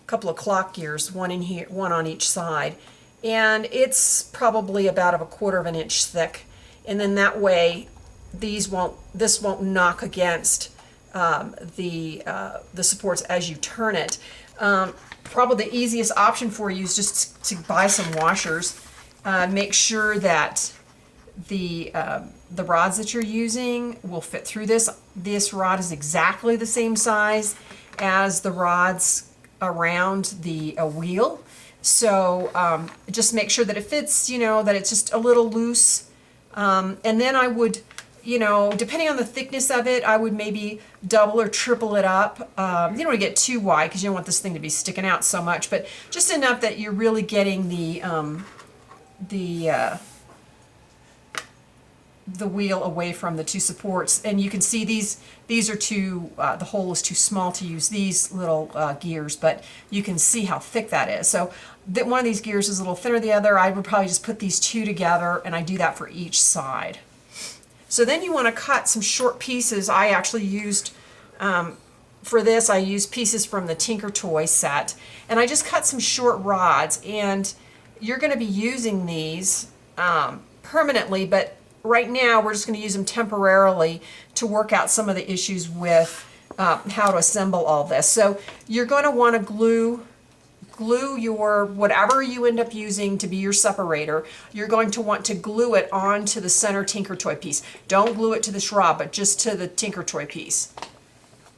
a couple of clock gears, one in here, one on each side, and it's probably about 1/4 of an inch thick. And then that way, this won't knock against the supports as you turn it. Probably the easiest option for you is just to buy some washers. Make sure that the rods that you're using will fit through this. This rod is exactly the same size as the rods around the wheel. So just make sure that it fits, you know, that it's just a little loose. And then I would, you know, depending on the thickness of it, I would maybe double or triple it up. You don't want to get too wide because you don't want this thing to be sticking out so much, but just enough that you're really getting the wheel away from the two supports. And you can see these are too, the hole is too small to use these little gears, but you can see how thick that is. So one of these gears is a little thinner than the other. I would probably just put these two together, and I do that for each side. So then you want to cut some short pieces. I actually used, for this, I used pieces from the Tinker Toy set, and I just cut some short rods, and you're going to be using these permanently, but right now we're just going to use them temporarily to work out some of the issues with how to assemble all this. So you're going to want to glue your, whatever you end up using to be your separator, you're going to want to glue it onto the center Tinker Toy piece. Don't glue it to the rod, but just to the Tinker Toy piece.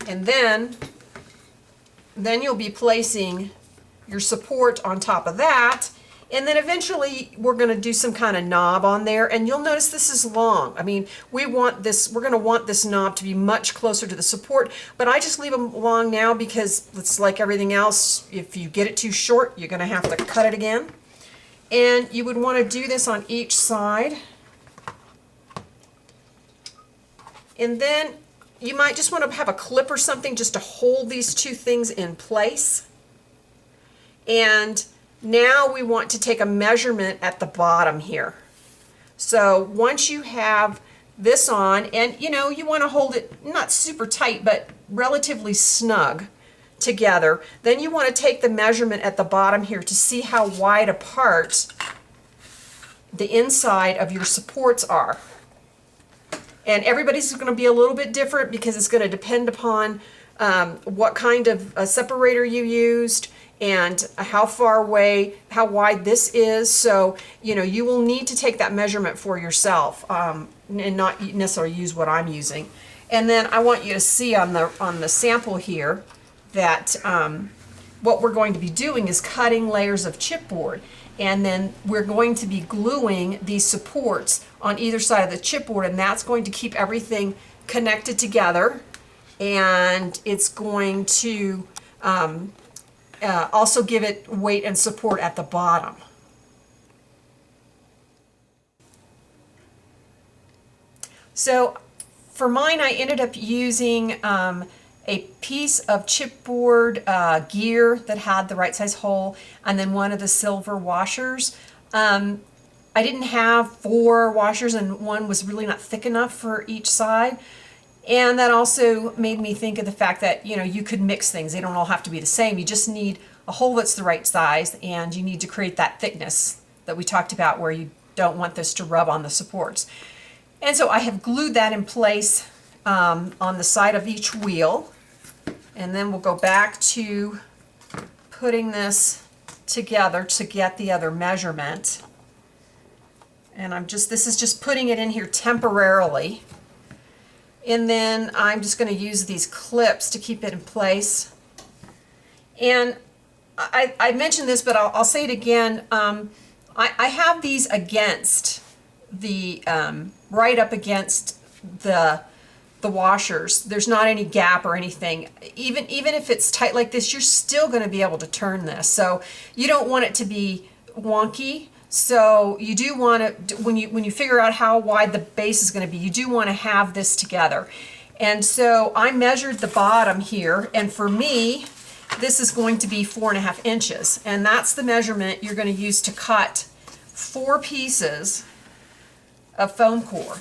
And then you'll be placing your support on top of that, And then eventually we're going to do some kind of knob on there, and you'll notice this is long. I mean, we're going to want this knob to be much closer to the support, but I just leave them long now because it's like everything else. If you get it too short, you're going to have to cut it again. And you would want to do this on each side. And then you might just want to have a clip or something just to hold these two things in place. And now we want to take a measurement at the bottom here. So once you have this on, and you know, you want to hold it not super tight, but relatively snug together, then you want to take the measurement at the bottom here to see how wide apart the inside of your supports are. And everybody's going to be a little bit different because it's going to depend upon what kind of a separator you used and how far away, how wide this is. So, you know, you will need to take that measurement for yourself and not necessarily use what I'm using. And then I want you to see on the sample here that what we're going to be doing is cutting layers of chipboard. And then we're going to be gluing these supports on either side of the chipboard, and that's going to keep everything connected together. And it's going to also give it weight and support at the bottom. So for mine, I ended up using a piece of chipboard gear that had the right size hole, and then one of the silver washers. I didn't have 4 washers, and one was really not thick enough for each side. And that also made me think of the fact that, you know, you could mix things. They don't all have to be the same. You just need a hole that's the right size, and you need to create that thickness that we talked about where you don't want this to rub on the supports. And so I have glued that in place on the side of each wheel. And then we'll go back to putting this together to get the other measurement. And this is just putting it in here temporarily. And then I'm just going to use these clips to keep it in place. And I mentioned this, but I'll say it again. I have these against the, right up against the washers. There's not any gap or anything. Even if it's tight like this, you're still going to be able to turn this. So you don't want it to be wonky. So you do want to, when you figure out how wide the base is going to be, you do want to have this together. And so I measured the bottom here, and for me, this is going to be 4.5 inches. And that's the measurement you're going to use to cut 4 pieces of foam core.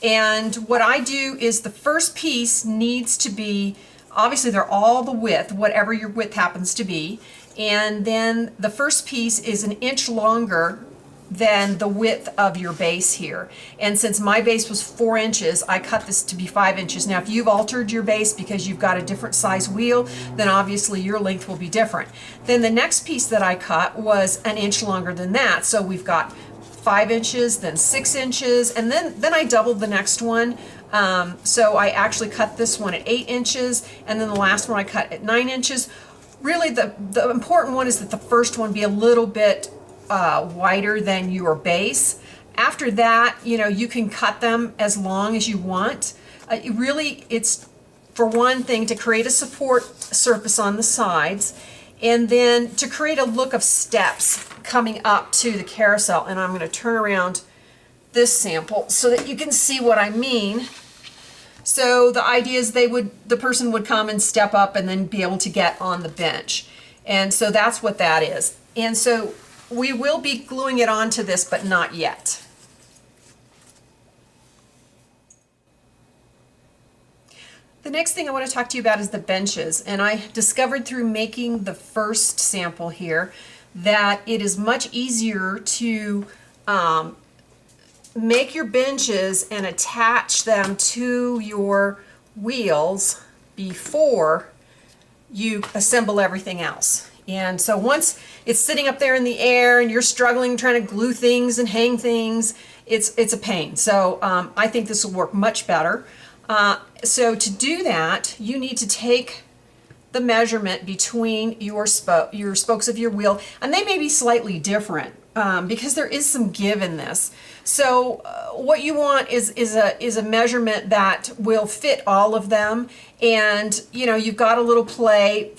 And what I do is the first piece needs to be, obviously they're all the width, whatever your width happens to be. And then the first piece is 1 inch longer than the width of your base here. And since my base was 4 inches, I cut this to be 5 inches. Now, if you've altered your base because you've got a different size wheel, then obviously your length will be different. Then the next piece that I cut was 1 inch longer than that. So we've got 5 inches, then 6 inches, and then I doubled the next one. So I actually cut this one at 8 inches, and then the last one I cut at 9 inches. Really, the important one is that the first one be a little bit wider than your base. After that, you know, you can cut them as long as you want. Really, it's for one thing to create a support surface on the sides, and then to create a look of steps coming up to the carousel. And I'm going to turn around this sample so that you can see what I mean. So the idea is the person would come and step up and then be able to get on the bench. And so that's what that is. And so we will be gluing it onto this, but not yet. The next thing I want to talk to you about is the benches. And I discovered through making the first sample here that it is much easier to make your benches and attach them to your wheels before you assemble everything else. And so once it's sitting up there in the air and you're struggling trying to glue things and hang things, it's a pain. So I think this will work much better. So to do that, you need to take the measurement between your spokes of your wheel, and they may be slightly different because there is some give in this. So what you want is a measurement that will fit all of them, and you've got a little play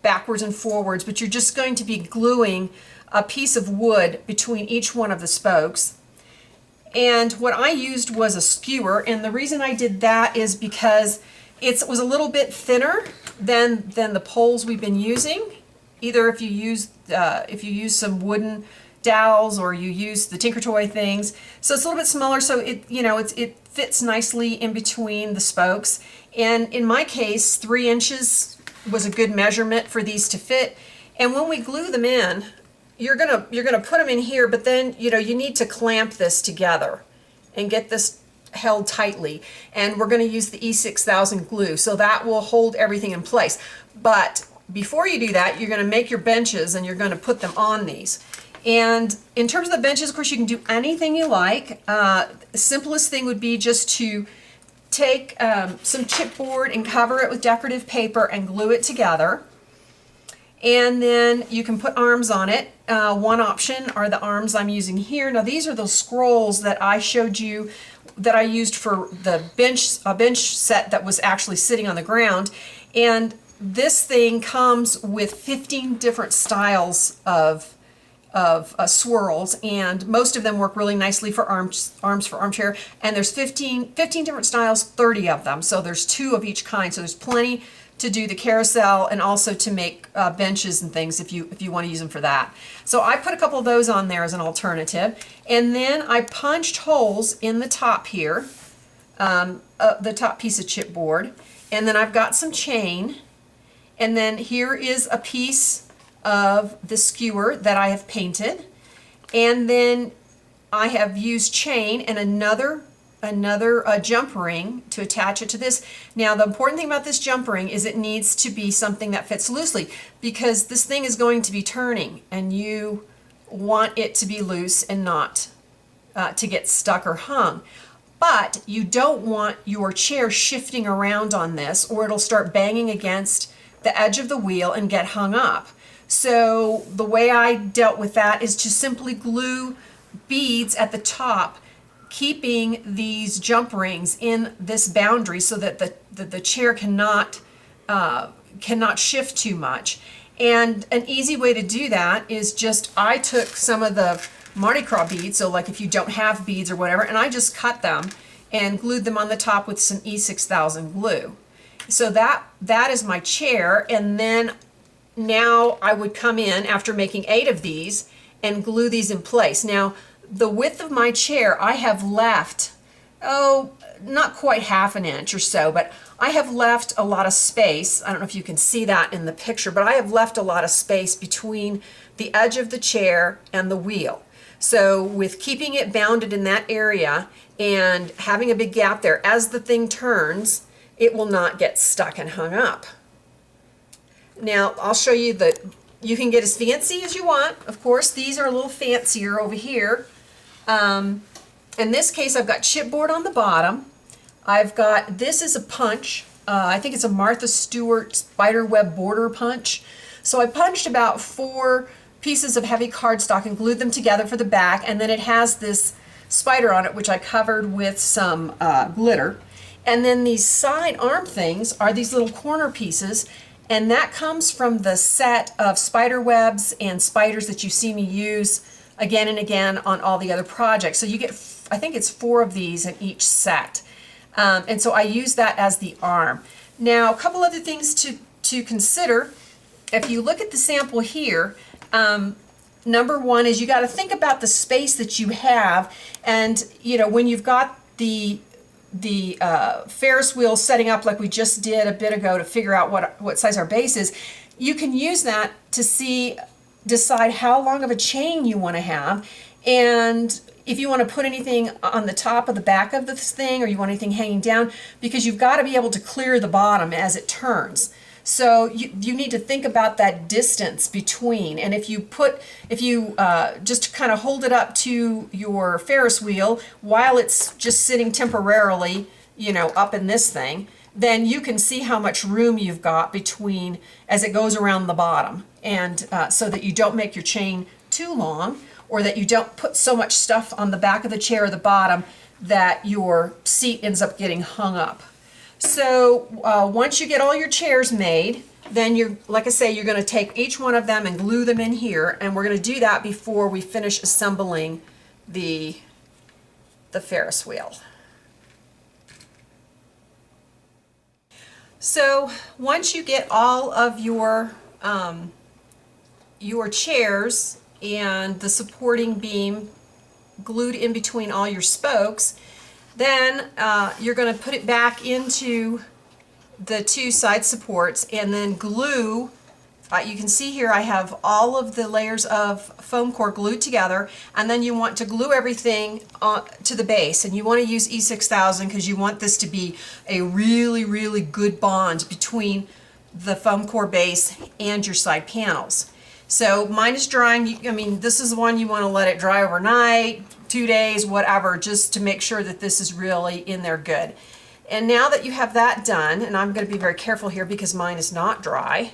backwards and forwards, but you're just going to be gluing a piece of wood between each one of the spokes. And what I used was a skewer, and the reason I did that is because it was a little bit thinner than the poles we've been using. Either if you use some wooden dowels or you use the Tinker Toy things. So it's a little bit smaller, so it fits nicely in between the spokes. And in my case, 3 inches was a good measurement for these to fit. And when we glue them in, you're gonna put them in here, but then you need to clamp this together and get this held tightly. And we're going to use the E6000 glue, so that will hold everything in place. But before you do that, you're going to make your benches and you're going to put them on these. And in terms of the benches, of course, you can do anything you like. The simplest thing would be just to take some chipboard and cover it with decorative paper and glue it together. And then you can put arms on it. One option are the arms I'm using here. Now these are those scrolls that I showed you that I used for the bench set that was actually sitting on the ground. And this thing comes with 15 different styles of swirls, and most of them work really nicely for arms for armchair. And there's 15 different styles, 30 of them. So there's 2 of each kind. So there's plenty to do the carousel and also to make benches and things if you want to use them for that. So I put a couple of those on there as an alternative, and then I punched holes in the top here, the top piece of chipboard, and then I've got some chain, and then here is a piece of the skewer that I have painted, and then I have used chain and another jump ring to attach it to this. Now the important thing about this jump ring is it needs to be something that fits loosely, because this thing is going to be turning and you want it to be loose and not to get stuck or hung. But you don't want your chair shifting around on this, or it'll start banging against the edge of the wheel and get hung up. So the way I dealt with that is to simply glue beads at the top, keeping these jump rings in this boundary so that the chair cannot shift too much. And an easy way to do that is just, I took some of the Mardi Gras beads, so like if you don't have beads or whatever, and I just cut them and glued them on the top with some E6000 glue. So that is my chair, and then now I would come in after making 8 of these and glue these in place. Now the width of my chair, I have left, not quite ½ an inch or so, but I have left a lot of space. I don't know if you can see that in the picture, but I have left a lot of space between the edge of the chair and the wheel. So with keeping it bounded in that area and having a big gap there, as the thing turns, it will not get stuck and hung up. Now I'll show you that you can get as fancy as you want. Of course, these are a little fancier over here. In this case, I've got chipboard on the bottom. I've got, this is a punch. I think it's a Martha Stewart spiderweb border punch. So I punched about 4 pieces of heavy cardstock and glued them together for the back, and then it has this spider on it, which I covered with some glitter. And then these side arm things are these little corner pieces, and that comes from the set of spider webs and spiders that you see me use again and again on all the other projects. So you get, I think it's 4 of these in each set. And so I use that as the arm. Now, a couple other things to consider. If you look at the sample here, number 1 is you got to think about the space that you have, and when you've got the Ferris wheel setting up like we just did a bit ago to figure out what size our base is, you can use that to decide how long of a chain you want to have, and if you want to put anything on the top of the back of this thing, or you want anything hanging down, because you've got to be able to clear the bottom as it turns. So you need to think about that distance between, and if you just kind of hold it up to your Ferris wheel while it's just sitting temporarily, up in this thing, then you can see how much room you've got between as it goes around the bottom, and so that you don't make your chain too long, or that you don't put so much stuff on the back of the chair or the bottom that your seat ends up getting hung up. So once you get all your chairs made, then you're, like I say, you're going to take each one of them and glue them in here, and we're going to do that before we finish assembling the Ferris wheel. So once you get all of your chairs and the supporting beam glued in between all your spokes, then you're going to put it back into the two side supports and then glue. You can see here I have all of the layers of foam core glued together, and then you want to glue everything to the base, and you want to use E6000 because you want this to be a really, really good bond between the foam core base and your side panels. So mine is drying. I mean, this is the one you want to let it dry overnight, 2 days, whatever, just to make sure that this is really in there good. And now that you have that done, and I'm going to be very careful here because mine is not dry.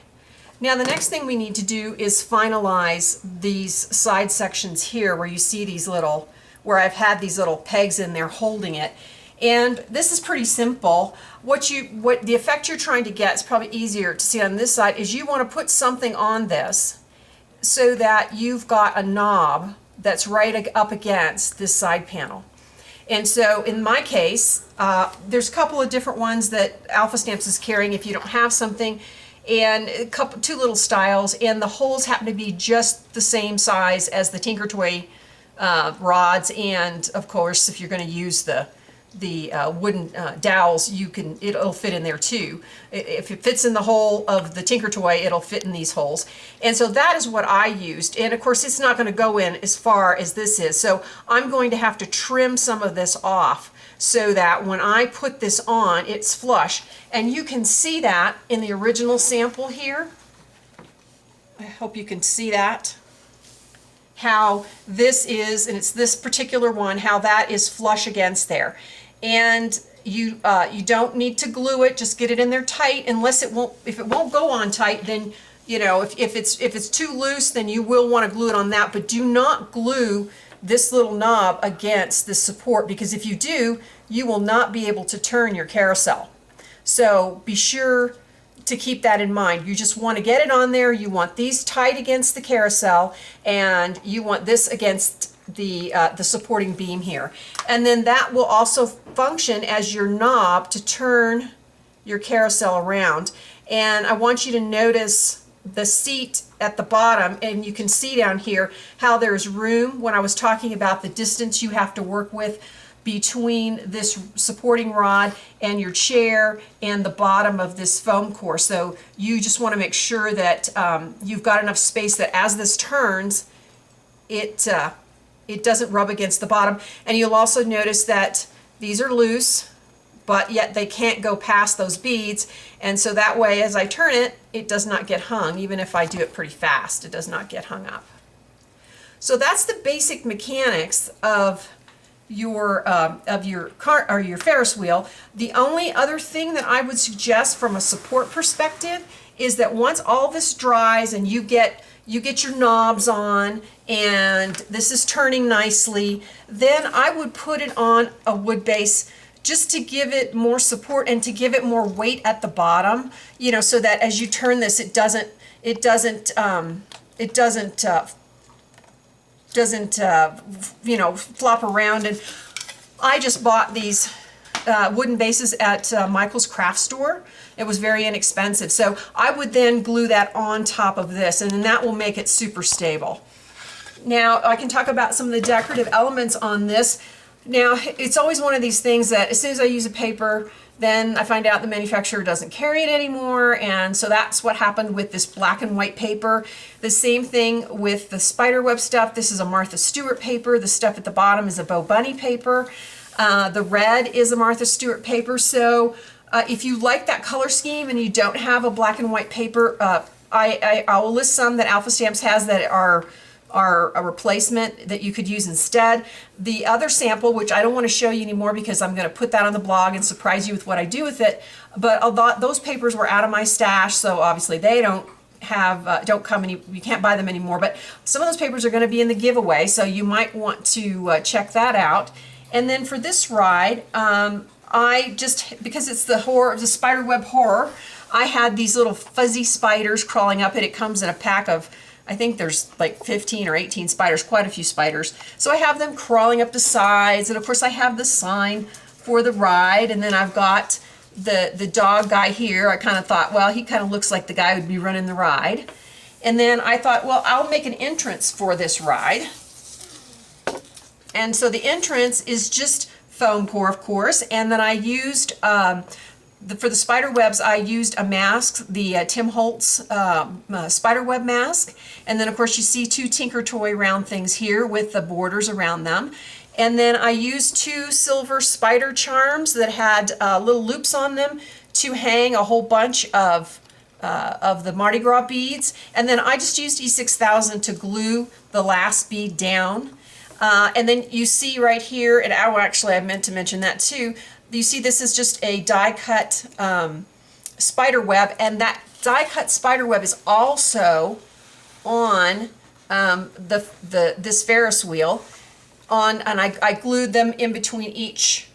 Now the next thing we need to do is finalize these side sections here where you see these little, where I've had these little pegs in there holding it. And this is pretty simple. What the effect you're trying to get is probably easier to see on this side is you want to put something on this so that you've got a knob that's right up against this side panel. And so in my case, there's a couple of different ones that Alpha Stamps is carrying if you don't have something, and two little styles, and the holes happen to be just the same size as the Tinker Toy rods, and of course if you're going to use the wooden dowels, it'll fit in there too. If it fits in the hole of the Tinker Toy, it'll fit in these holes. And so that is what I used, and of course it's not going to go in as far as this is, so I'm going to have to trim some of this off so that when I put this on, it's flush. And you can see that in the original sample here. I hope you can see that, how this is, and it's this particular one, how that is flush against there. And you don't need to glue it, just get it in there tight, unless if it won't go on tight, then you know, if it's too loose, then you will want to glue it on that, but do not glue this little knob against this support, because if you do, you will not be able to turn your carousel. So be sure to keep that in mind. You just want to get it on there. You want these tight against the carousel, and you want this against the supporting beam here. And then that will also function as your knob to turn your carousel around. And I want you to notice the seat at the bottom, and you can see down here how there's room when I was talking about the distance you have to work with between this supporting rod and your chair and the bottom of this foam core. So you just want to make sure that you've got enough space that as this turns, it doesn't rub against the bottom. And you'll also notice that these are loose, but yet they can't go past those beads, and so that way as I turn it, it does not get hung. Even if I do it pretty fast, it does not get hung up. So that's the basic mechanics of your Ferris wheel. The only other thing that I would suggest from a support perspective is that once all this dries and you get your knobs on and this is turning nicely, then I would put it on a wood base just to give it more support and to give it more weight at the bottom, you know, so that as you turn this, it doesn't you know, flop around. And I just bought these wooden bases at Michael's craft store. It was very inexpensive, so I would then glue that on top of this, and then that will make it super stable. Now I can talk about some of the decorative elements on this. Now, it's always one of these things that as soon as I use a paper, then I find out the manufacturer doesn't carry it anymore, and so that's what happened with this black and white paper. The same thing with the spiderweb stuff. This is a Martha Stewart paper. The stuff at the bottom is a Bo Bunny paper. The red is a Martha Stewart paper. So if you like that color scheme and you don't have a black and white paper, I will list some that Alpha Stamps has that are are a replacement that you could use instead. The other sample, which I don't want to show you anymore because I'm going to put that on the blog and surprise you with what I do with it, but a lot, those papers were out of my stash, so obviously they don't come any, you can't buy them anymore, but some of those papers are going to be in the giveaway, so you might want to check that out. And then for this ride, I just, because it's the horror, the spider web horror, I had these little fuzzy spiders crawling up it. It comes in a pack of, I think there's like 15 or 18 spiders, quite a few spiders. So I have them crawling up the sides, and of course I have the sign for the ride, and then I've got the dog guy here. I kind of thought, well, he kind of looks like the guy who'd be running the ride. And then I thought, well, I'll make an entrance for this ride. And so the entrance is just foam core, of course, and then I used, for the spider webs, I used a mask, the Tim Holtz spider web mask, and then of course you see two Tinker Toy round things here with the borders around them. And then I used two silver spider charms that had little loops on them to hang a whole bunch of the Mardi Gras beads, and then I just used E6000 to glue the last bead down. And then you see right here, and actually I meant to mention that too, you see this is just a die cut spider web, and that die cut spider web is also on this Ferris wheel, and I glued them in between each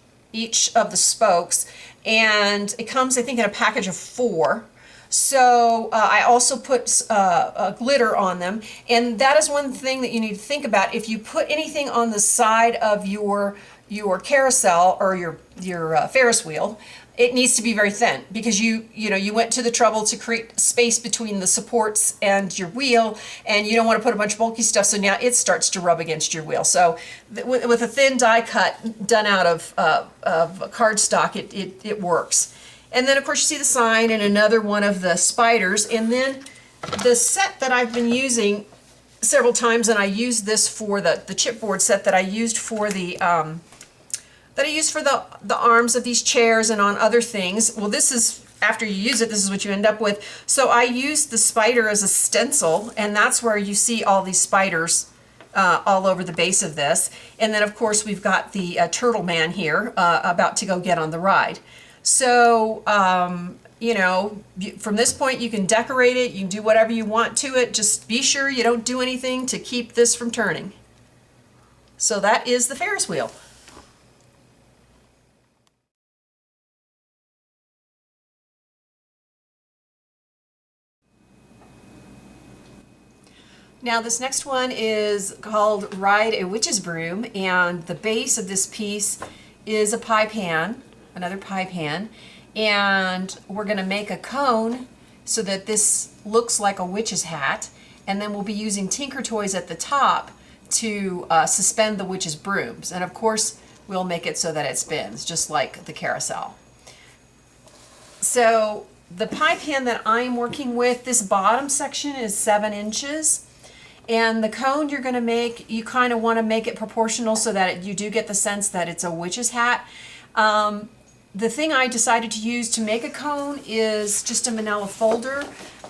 of the spokes, and it comes, I think, in a package of 4. So I also put glitter on them, and that is one thing that you need to think about. If you put anything on the side of your carousel or your Ferris wheel, it needs to be very thin, because you went to the trouble to create space between the supports and your wheel, and you don't want to put a bunch of bulky stuff, so now it starts to rub against your wheel. So with a thin die cut done out of cardstock, it works. And then of course you see the sign and another one of the spiders. And then the set that I've been using several times, and I used this for the chipboard set that I used for the arms of these chairs and on other things. Well, this is, after you use it, this is what you end up with. So I used the spider as a stencil, and that's where you see all these spiders all over the base of this. And then of course we've got the turtle man here about to go get on the ride. So, from this point you can decorate it, you can do whatever you want to it, just be sure you don't do anything to keep this from turning. So that is the Ferris wheel. Now this next one is called Ride a Witch's Broom, and the base of this piece is a pie pan, another pie pan, and we're going to make a cone so that this looks like a witch's hat, and then we'll be using Tinker Toys at the top to suspend the witch's brooms, and of course we'll make it so that it spins just like the carousel. So the pie pan that I'm working with, this bottom section is 7 inches. And the cone you're going to make, you kind of want to make it proportional so that you do get the sense that it's a witch's hat. The thing I decided to use to make a cone is just a manila folder.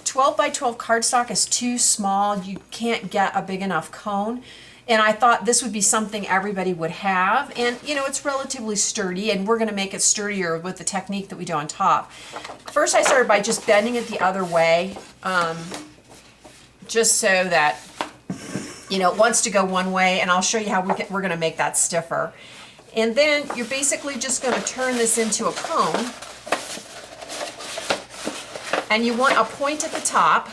12 by 12 cardstock is too small. You can't get a big enough cone. And I thought this would be something everybody would have. And it's relatively sturdy, and we're going to make it sturdier with the technique that we do on top. First I started by just bending it the other way, just so that it wants to go one way, and I'll show you how we're going to make that stiffer. And then you're basically just going to turn this into a cone, and you want a point at the top,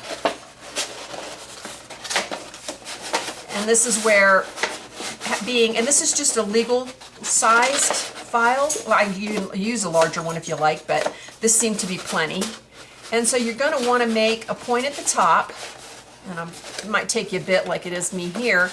and this is where and this is just a legal sized file. Well, you use a larger one if you like, but this seemed to be plenty. And so you're going to want to make a point at the top, and it might take you a bit like it is me here.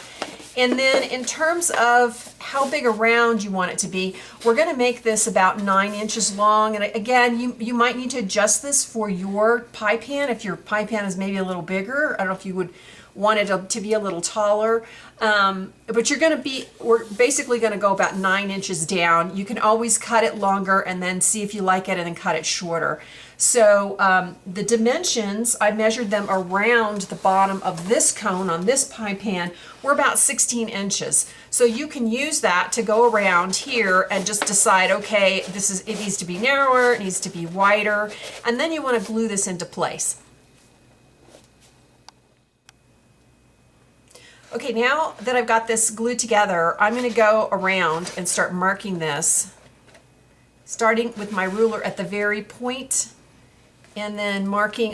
And then in terms of how big around you want it to be, we're going to make this about 9 inches long. And again, you might need to adjust this for your pie pan if your pie pan is maybe a little bigger. I don't know if you would want it to be a little taller. But we're basically gonna go about 9 inches down. You can always cut it longer and then see if you like it and then cut it shorter. So the dimensions, I measured them around the bottom of this cone on this pie pan, were about 16 inches. So you can use that to go around here and just decide, okay, it needs to be narrower, it needs to be wider, and then you want to glue this into place. Okay, now that I've got this glued together, I'm going to go around and start marking this, starting with my ruler at the very point, and then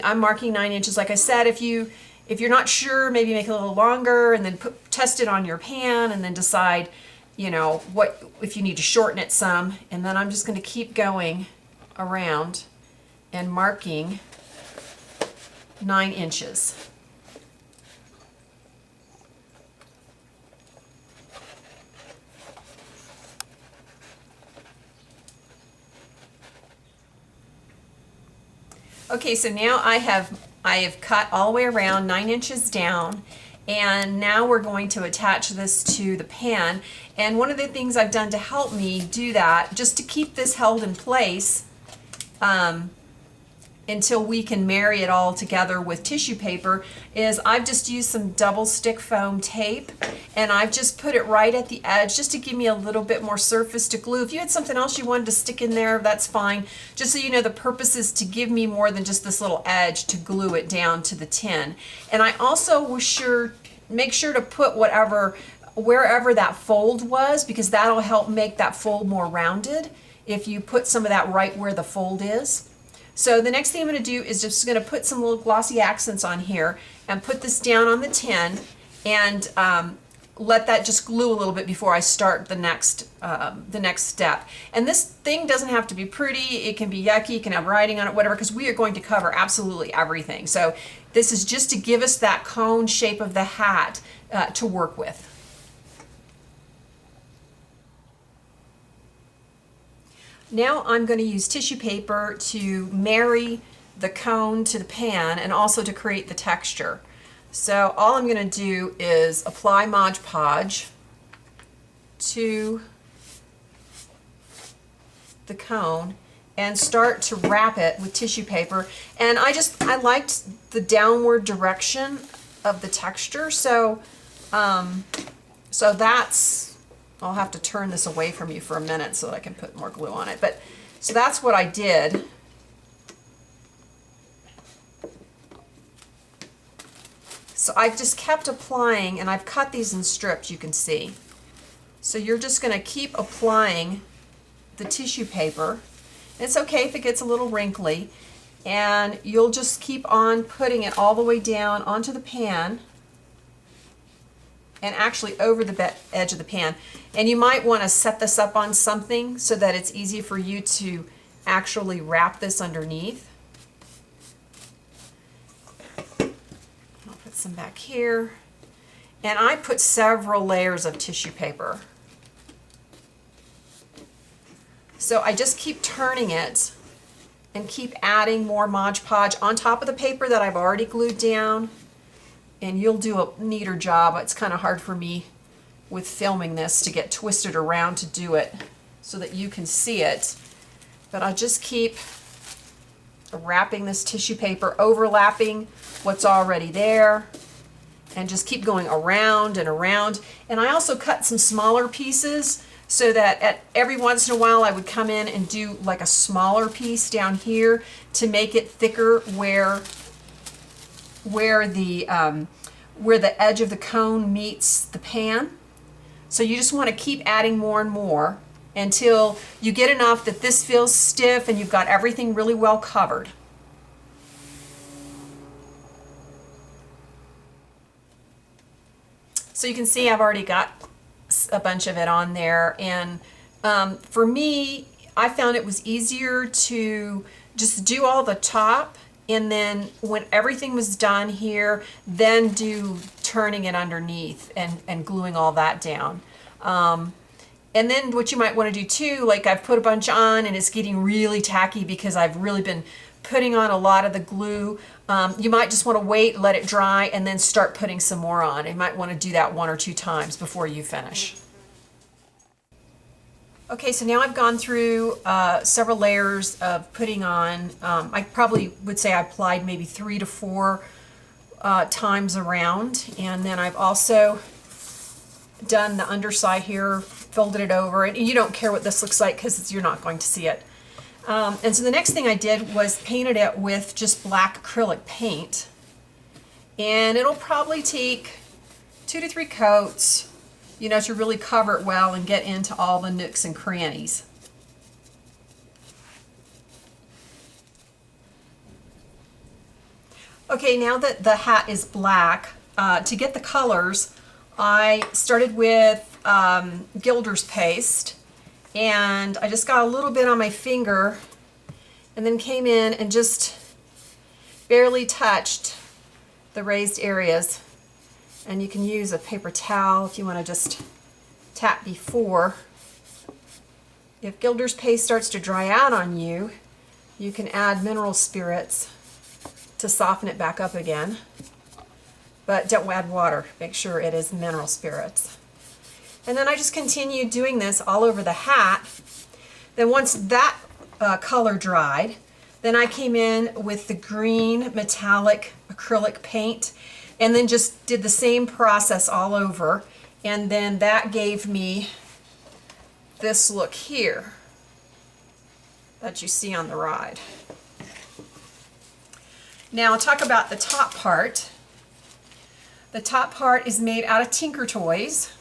I'm marking 9 inches. Like I said, if you're not sure, maybe make it a little longer, and then test it on your pan, and then decide, you know, what if you need to shorten it some. And then I'm just going to keep going around and marking 9 inches. Okay, so now I have cut all the way around 9 inches down, and now we're going to attach this to the pan. And one of the things I've done to help me do that, just to keep this held in place until we can marry it all together with tissue paper, is I've just used some double stick foam tape, and I've just put it right at the edge just to give me a little bit more surface to glue. If you had something else you wanted to stick in there, that's fine. Just so you know, the purpose is to give me more than just this little edge to glue it down to the tin. And I also was make sure to put wherever that fold was, because that'll help make that fold more rounded if you put some of that right where the fold is. So the next thing I'm going to do is just going to put some little glossy accents on here and put this down on the tin, and let that just glue a little bit before I start the next step. And this thing doesn't have to be pretty. It can be yucky. You can have writing on it, whatever, because we are going to cover absolutely everything. So this is just to give us that cone shape of the hat to work with. Now I'm going to use tissue paper to marry the cone to the pan and also to create the texture. So all I'm going to do is apply Mod Podge to the cone and start to wrap it with tissue paper. And I liked the downward direction of the texture, so that's, I'll have to turn this away from you for a minute so that I can put more glue on it. But so that's what I did. So I've just kept applying, and I've cut these in strips, you can see. So you're just going to keep applying the tissue paper. It's okay if it gets a little wrinkly, and you'll just keep on putting it all the way down onto the pan, and actually over the edge of the pan. And you might want to set this up on something so that it's easy for you to actually wrap this underneath. I'll put some back here. And I put several layers of tissue paper. So I just keep turning it and keep adding more Mod Podge on top of the paper that I've already glued down. And you'll do a neater job. It's kind of hard for me with filming this to get twisted around to do it so that you can see it. But I just keep wrapping this tissue paper, overlapping what's already there, and just keep going around and around. And I also cut some smaller pieces so that every once in a while I would come in and do like a smaller piece down here to make it thicker where the edge of the cone meets the pan. So you just want to keep adding more and more until you get enough that this feels stiff and you've got everything really well covered. So you can see I've already got a bunch of it on there, and for me, I found it was easier to just do all the top, and then when everything was done here, then do turning it underneath and gluing all that down. And then what you might want to do too, like I've put a bunch on and it's getting really tacky because I've really been putting on a lot of the glue. You might just want to wait, let it dry, and then start putting some more on. You might want to do that 1 or 2 times before you finish. Okay, so now I've gone through several layers of putting on. I probably would say I applied maybe 3 to 4 times around, and then I've also done the underside here, folded it over, and you don't care what this looks like because you're not going to see it. And so the next thing I did was painted it with just black acrylic paint, and it'll probably take 2 to 3 coats, you know, to really cover it well and get into all the nooks and crannies. Okay, now that the hat is black, to get the colors, I started with Gilder's paste, and I just got a little bit on my finger and then came in and just barely touched the raised areas. And you can use a paper towel if you want to just tap before. If Gilder's paste starts to dry out on you, you can add mineral spirits to soften it back up again. But don't add water. Make sure it is mineral spirits. And then I just continued doing this all over the hat. Then once that color dried, then I came in with the green metallic acrylic paint and then just did the same process all over. And then that gave me this look here that you see on the ride. Now I'll talk about the top part. The top part is made out of Tinker Toys,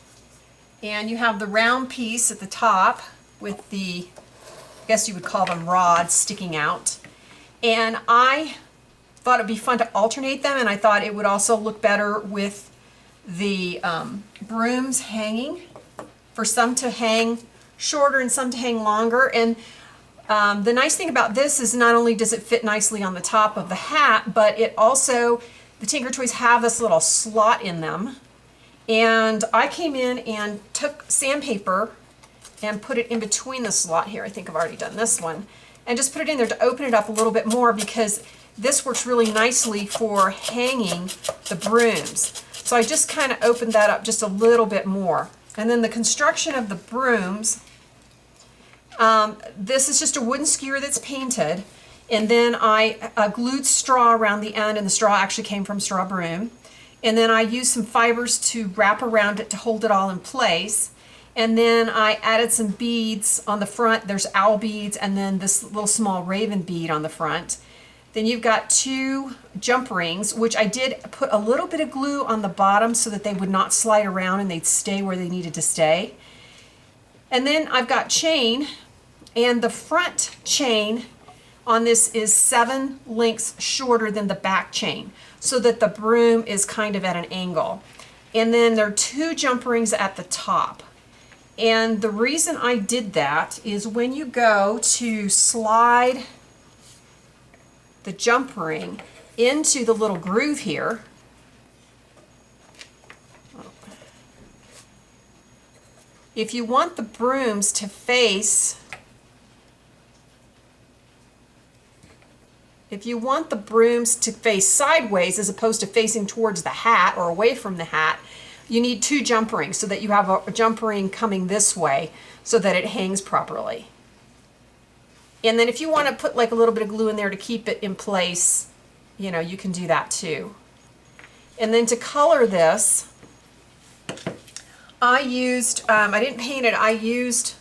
and you have the round piece at the top with the, I guess you would call them rods sticking out. And I thought it'd be fun to alternate them, and I thought it would also look better with the brooms hanging, for some to hang shorter and some to hang longer. And the nice thing about this is not only does it fit nicely on the top of the hat, but it also, the Tinker Toys have this little slot in them. And I came in and took sandpaper and put it in between the slot here. I think I've already done this one. And just put it in there to open it up a little bit more, because this works really nicely for hanging the brooms. So I just kind of opened that up just a little bit more. And then the construction of the brooms, this is just a wooden skewer that's painted. And then I glued straw around the end, and the straw actually came from straw broom. And then I used some fibers to wrap around it to hold it all in place. And then I added some beads on the front. There's owl beads and then this little small raven bead on the front. Then you've got 2 jump rings, which I did put a little bit of glue on the bottom so that they would not slide around and they'd stay where they needed to stay. And then I've got chain, and the front chain on this is 7 lengths shorter than the back chain, so that the broom is kind of at an angle. And then there are 2 jump rings at the top. And the reason I did that is when you go to slide the jump ring into the little groove here, if you want the brooms to face, sideways as opposed to facing towards the hat or away from the hat, you need 2 jump rings so that you have a jump ring coming this way so that it hangs properly. And then if you want to put like a little bit of glue in there to keep it in place, you know, you can do that too. And then to color this, I used, I didn't paint it, I used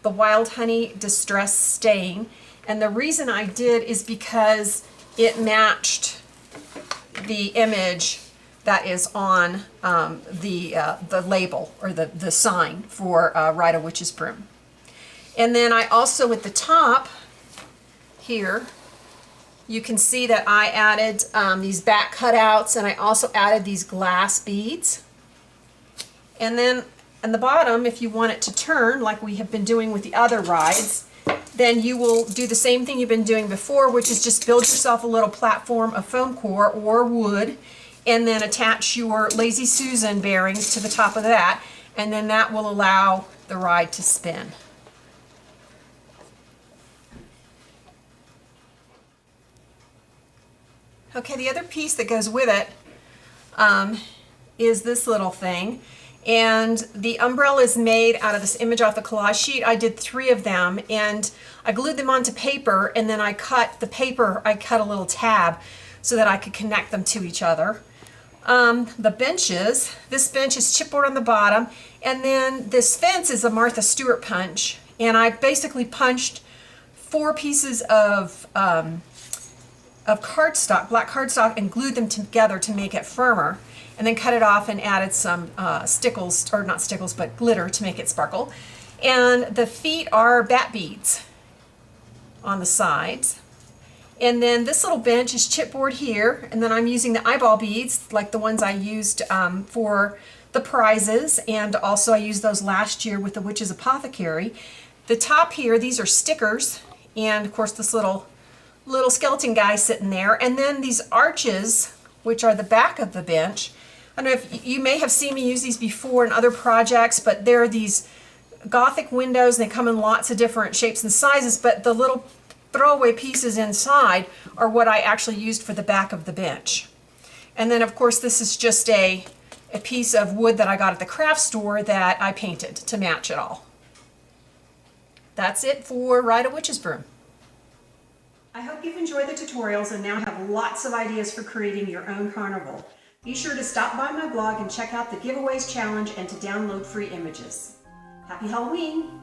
the Wild Honey Distress Stain. And the reason I did is because it matched the image that is on the label, or the sign for Ride a Witch's Broom. And then I also, at the top here, you can see that I added these back cutouts, and I also added these glass beads. And then on the bottom, if you want it to turn like we have been doing with the other rides, then you will do the same thing you've been doing before, which is just build yourself a little platform of foam core or wood, and then attach your Lazy Susan bearings to the top of that, and then that will allow the ride to spin. Okay, the other piece that goes with it is this little thing. And the umbrella is made out of this image off the collage sheet. I did 3 of them, and I glued them onto paper, and then I cut the paper, I cut a little tab so that I could connect them to each other. The benches, this bench is chipboard on the bottom, and then this fence is a Martha Stewart punch, and I basically punched 4 pieces of cardstock, black cardstock, and glued them together to make it firmer, and then cut it off and added some stickles, or not stickles, but glitter to make it sparkle. And the feet are bat beads on the sides. And then this little bench is chipboard here, and then I'm using the eyeball beads like the ones I used for the prizes, and also I used those last year with the Witch's Apothecary. The top here, these are stickers, and of course this little skeleton guy sitting there, and then these arches, which are the back of the bench. I don't know if you may have seen me use these before in other projects, but they're these Gothic windows, and they come in lots of different shapes and sizes, but the little throwaway pieces inside are what I actually used for the back of the bench. And then of course this is just a piece of wood that I got at the craft store that I painted to match it all. That's it for Ride a Witch's Broom. I hope you've enjoyed the tutorials and now have lots of ideas for creating your own carnival. Be sure to stop by my blog and check out the giveaways challenge and to download free images. Happy Halloween!